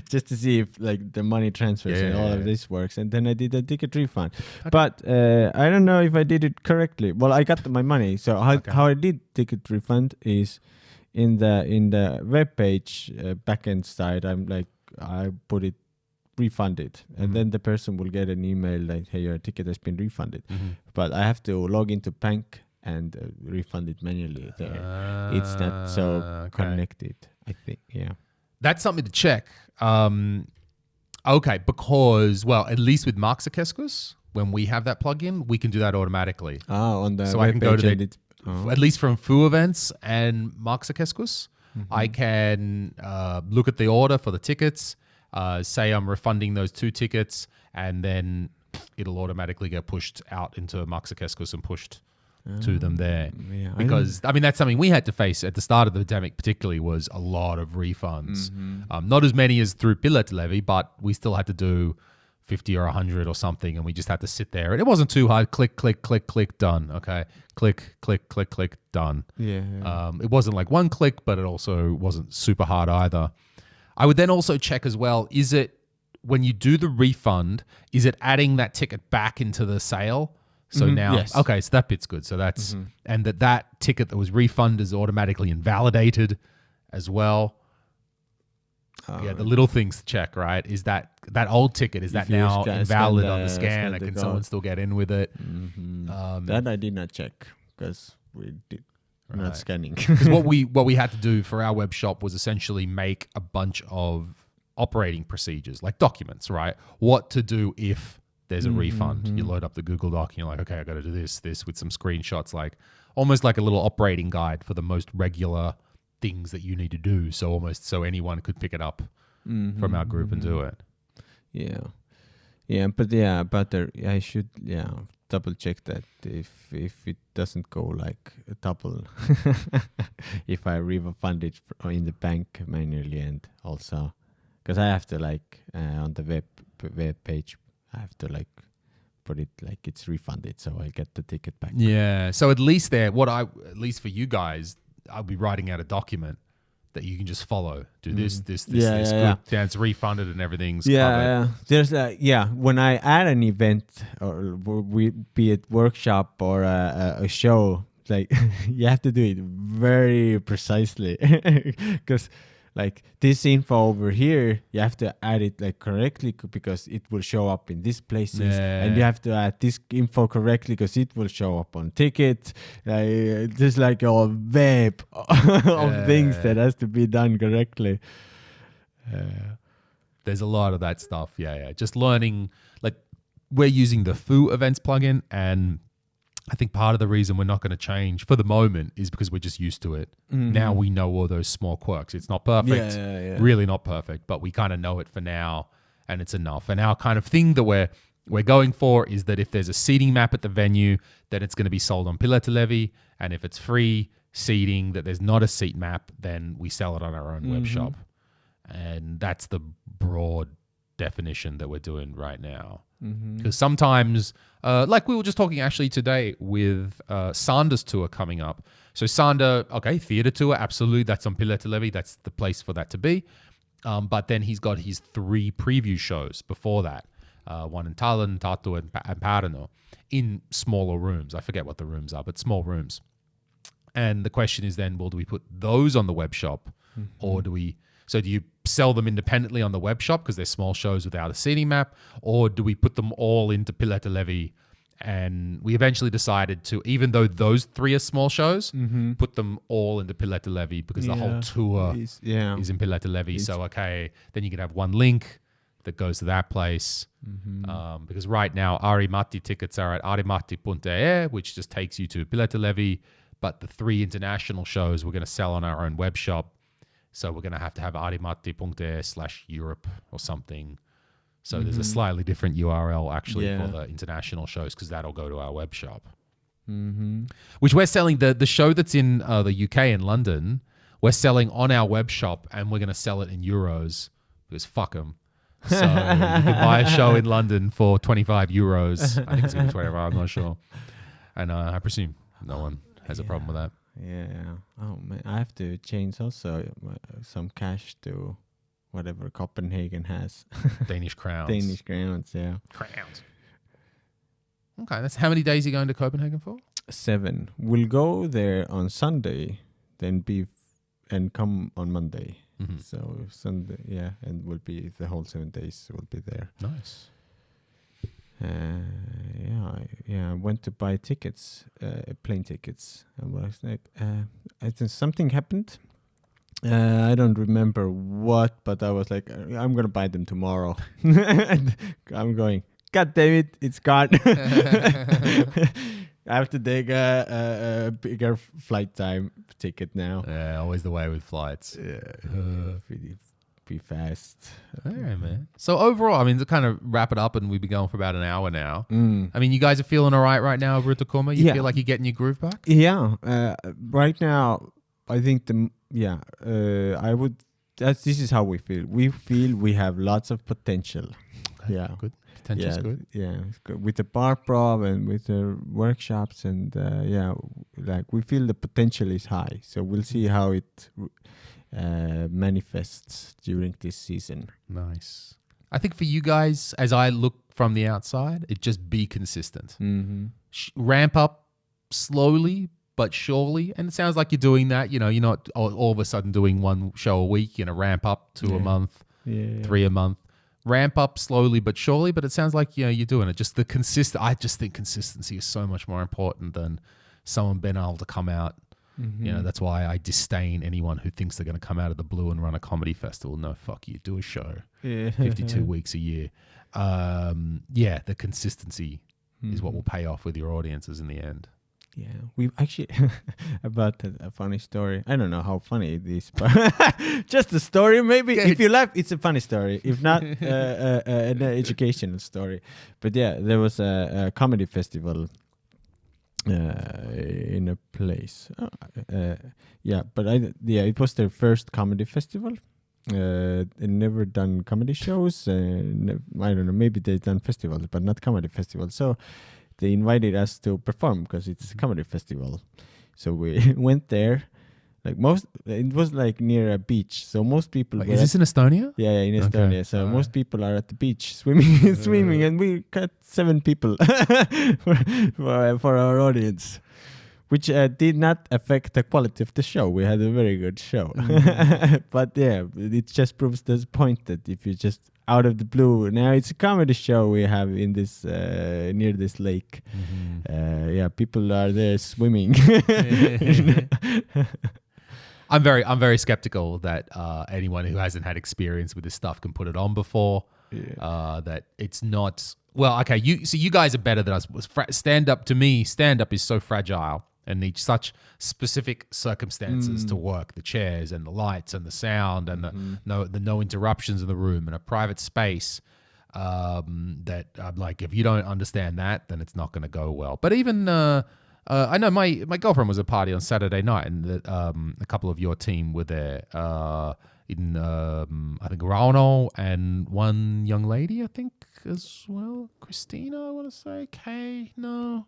Just to see if the money transfers and all of this works. And then I did a ticket refund. Okay. But I don't know if I did it correctly. Well, I got my money. So how I did ticket refund is in the web page backend side, I put it refunded, and then the person will get an email like, hey, your ticket has been refunded. But I have to log into bank and refund it manually there. It's not so connected, I think. Yeah, that's something to check. Okay, because at least with Maxakeskus, when we have that plugin, we can do that automatically. On the so I can go to at least from Foo Events and Maxakeskus, I can look at the order for the tickets. Say I'm refunding those 2 tickets, and then it'll automatically get pushed out into Maxakeskus and pushed to them there. Yeah, because that's something we had to face at the start of the pandemic, particularly, was a lot of refunds. Not as many as through Piletilevy, but we still had to do 50 or 100 or something, and we just had to sit there. And it wasn't too hard. Click, click, click, click, done. Okay, click, click, click, click, done. Yeah. It wasn't like one click, but it also wasn't super hard either. I would then also check as well, is it, when you do the refund, is it adding that ticket back into the sale? So now, yes. Okay, so that bit's good. So that's, and that ticket that was refunded is automatically invalidated as well. The little things to check, right? Is that old ticket, is that now invalid on the scan? And can someone still get in with it? That I did not check because we did. Right. Not scanning. Because what we had to do for our web shop was essentially make a bunch of operating procedures, like documents, right? What to do if there's a refund. You load up the Google Doc and you're like, okay, I got to do this with some screenshots, almost like a little operating guide for the most regular things that you need to do. So anyone could pick it up from our group and do it. But I should double check that if it doesn't go like a double, if I refund it in the bank manually, and also because I have to on the web page I have to put it like it's refunded, so I get the ticket back. Yeah. So at least at least for you guys, I'll be writing out a document that you can just follow. Do this. Yeah, it's refunded and everything's covered. There's when I add an event, or be it workshop or a show, you have to do it very precisely because this info over here, you have to add it correctly because it will show up in these places, and you have to add this info correctly because it will show up on tickets. There's a web of things that has to be done correctly. There's a lot of that stuff. Just learning. We're using the Foo Events plugin, and I think part of the reason we're not going to change for the moment is because we're just used to it. Now we know all those small quirks. It's not perfect, really not perfect, but we kind of know it for now, and it's enough. And our kind of thing that we're we're going for is that if there's a seating map at the venue, then it's going to be sold on Piletilevi. And if it's free seating, that there's not a seat map, then we sell it on our own web shop. And that's the broad definition that we're doing right now. Because sometimes, like we were just talking actually today with Sander's tour coming up. So Sander, okay, theatre tour, absolutely. That's on Piletilevi. That's the place for that to be. But then he's got his 3 preview shows before that. One in Tallinn, Tartu, and Pärnu in smaller rooms. I forget what the rooms are, but small rooms. And the question is then, well, do we put those on the web shop or do you sell them independently on the web shop because they're small shows without a seating map, or do we put them all into Piletilevi? And we eventually decided to, even though those 3 are small shows, put them all into Piletilevi because the whole tour is in Piletilevi. So, okay, then you can have one link that goes to that place. Because right now, Ari Matti tickets are at arimatti.ee, which just takes you to Piletilevi. But the 3 international shows we're going to sell on our own web shop. So we're going to have arimatti.ee/Europe or something. So there's a slightly different URL actually for the international shows because that'll go to our web shop. Which we're selling, the show that's in the UK in London, we're selling on our web shop and we're going to sell it in euros because fuck them. So you can buy a show in London for 25 euros. I think it's going to be 25, I'm not sure. And I presume no one has a problem with that. Yeah. Oh man, I have to change also some cash to whatever Copenhagen has. Danish crowns. Danish crowns, yeah. Crowns. Okay, that's how many days are you going to Copenhagen for? 7. We'll go there on Sunday, then and come on Monday. So Sunday, and we'll be the whole 7 days. We'll be there. Nice. I went to buy tickets, plane tickets. I was like, I think something happened. I don't remember what, but I was like, I'm gonna buy them tomorrow. And I'm going, God damn it, it's gone. I have to take a bigger flight time ticket now. Yeah, always the way with flights. Yeah, be fast. All right, man. So overall, I mean, to kind of wrap it up, and we've been going for about an hour now. I mean, you guys are feeling all right now, Ruutu10? You feel like you're getting your groove back? Yeah. Right now, I think this is how we feel. We feel we have lots of potential. Okay, yeah. Good. Potential's good. Yeah. It's good. With the Barprov and with the workshops and like we feel the potential is high. So we'll see how it manifests during this season. Nice. I think for you guys, as I look from the outside, it just be consistent. Ramp up slowly but surely, and it sounds like you're doing that. You know, you're not all of a sudden doing one show a week. Ramp up to a month, 3 a month. Ramp up slowly but surely, but it sounds like you're doing it. Just the I just think consistency is so much more important than someone being able to come out. That's why I disdain anyone who thinks they're going to come out of the blue and run a comedy festival. No, fuck you. Do a show. 52 weeks a year. The consistency is what will pay off with your audiences in the end. Yeah, we actually about a funny story. I don't know how funny it is, but just a story. Maybe if you laugh, it's a funny story. If not, an educational story. But yeah, there was a comedy festival in a place. It was their first comedy festival. They never done comedy shows. I don't know. Maybe they've done festivals, but not comedy festivals. So they invited us to perform because it's a comedy festival. So we went there. It was like near a beach. So most people. Is this in Estonia? Yeah, in Estonia. Okay. So most people are at the beach swimming, and we got 7 people for our audience, which did not affect the quality of the show. We had a very good show, but it just proves the point that if you just out of the blue, now it's a comedy show we have in this near this lake. People are there swimming. I'm very skeptical that anyone who hasn't had experience with this stuff can put it on before. That it's not well. Okay, you guys are better than us. Stand up is so fragile and needs such specific circumstances to work. The chairs and the lights and the sound and the no interruptions in the room and a private space. that I'm like, if you don't understand that, then it's not going to go well. But even I know my girlfriend was at a party on Saturday night, and a couple of your team were there. In I think Rauno and one young lady, I think as well, Christina. I want to say Kay. No,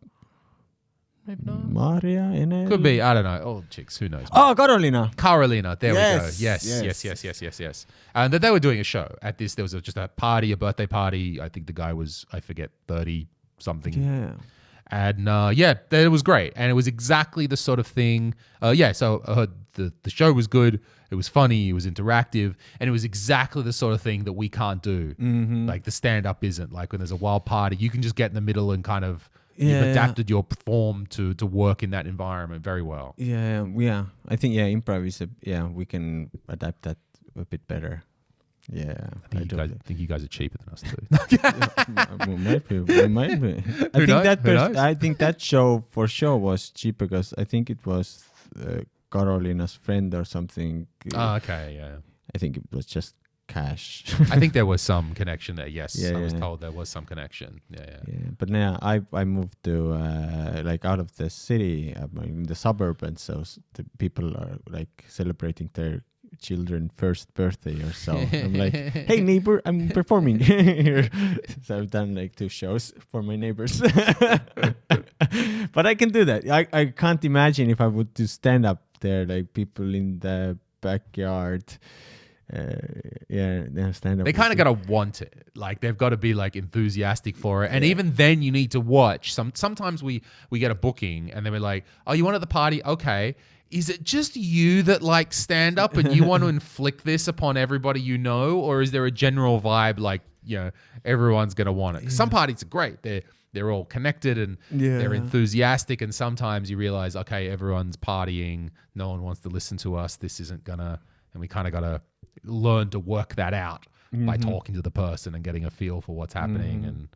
maybe not. Maria, Enel. Could be. I don't know. Old chicks. Who knows? Oh, Carolina. There we go. Yes. Yes. And they were doing a show at this. There was just a party, a birthday party. I think the guy was, I forget, 30 something. Yeah. And it was great. And it was exactly the sort of thing. So the show was good. It was funny. It was interactive. And it was exactly the sort of thing that we can't do. Mm-hmm. Like the stand-up isn't. Like when there's a wild party, you can just get in the middle and kind of you've adapted your form to work in that environment very well. Yeah. I think, improv is we can adapt that a bit better. Yeah, I think you guys are cheaper than us too. We might be. I think that show for sure was cheap because I think it was Carolina's friend or something. Oh, okay, yeah. I think it was just cash. I think there was some connection there. Yes, Yeah, I was yeah. told there was some connection. Yeah. But now I moved to like out of the city, in the suburb, and so the people are like celebrating their children's first birthday or so. I'm like, hey neighbor, I'm performing here. So I've done like 2 shows for my neighbors. But I can do that. I can't imagine if I would do stand up there, like people in the backyard. Stand up. They kind of gotta want it. Like they've got to be like enthusiastic for it. And even then you need to watch. Sometimes we get a booking and then we're like, oh, you want at the party? Okay. Is it just you that like stand up and you want to inflict this upon everybody you know? Or is there a general vibe like, everyone's going to want it? 'Cause some parties are great. They're all connected and they're enthusiastic. And sometimes you realize, okay, everyone's partying. No one wants to listen to us. This isn't going to, and we kind of got to learn to work that out by talking to the person and getting a feel for what's happening.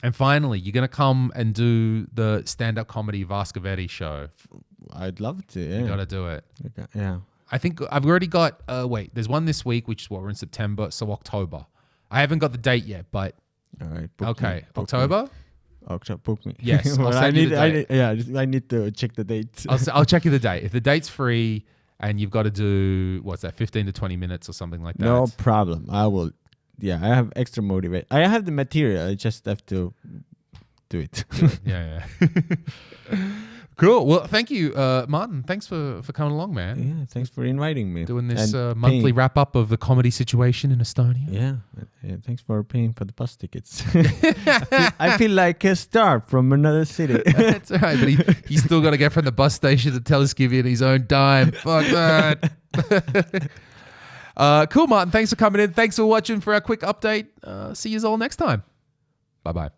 And finally, you're going to come and do the stand-up comedy Vaskavetti show. I'd love to, yeah. You got to do it. Okay, yeah. I think I've already got, there's one this week, which is we're in September, so October. I haven't got the date yet, but... All right. October? October, book me. Yes, I'll send you the date. I need to check the date. I'll check you the date. If the date's free and you've got to do, 15 to 20 minutes or something like that. No problem. I will... Yeah, I have extra motivate. I have the material. I just have to do it. Yeah. Cool. Well, thank you, Martin. Thanks for coming along, man. Yeah, thanks for inviting me. Doing this monthly wrap-up of the comedy situation in Estonia. Yeah, thanks for paying for the bus tickets. I feel like a star from another city. That's all right, but he's still got to get from the bus station to Teleskivy in his own dime. Fuck that. Cool, Martin. Thanks for coming in. Thanks for watching for our quick update. See you all next time. Bye-bye.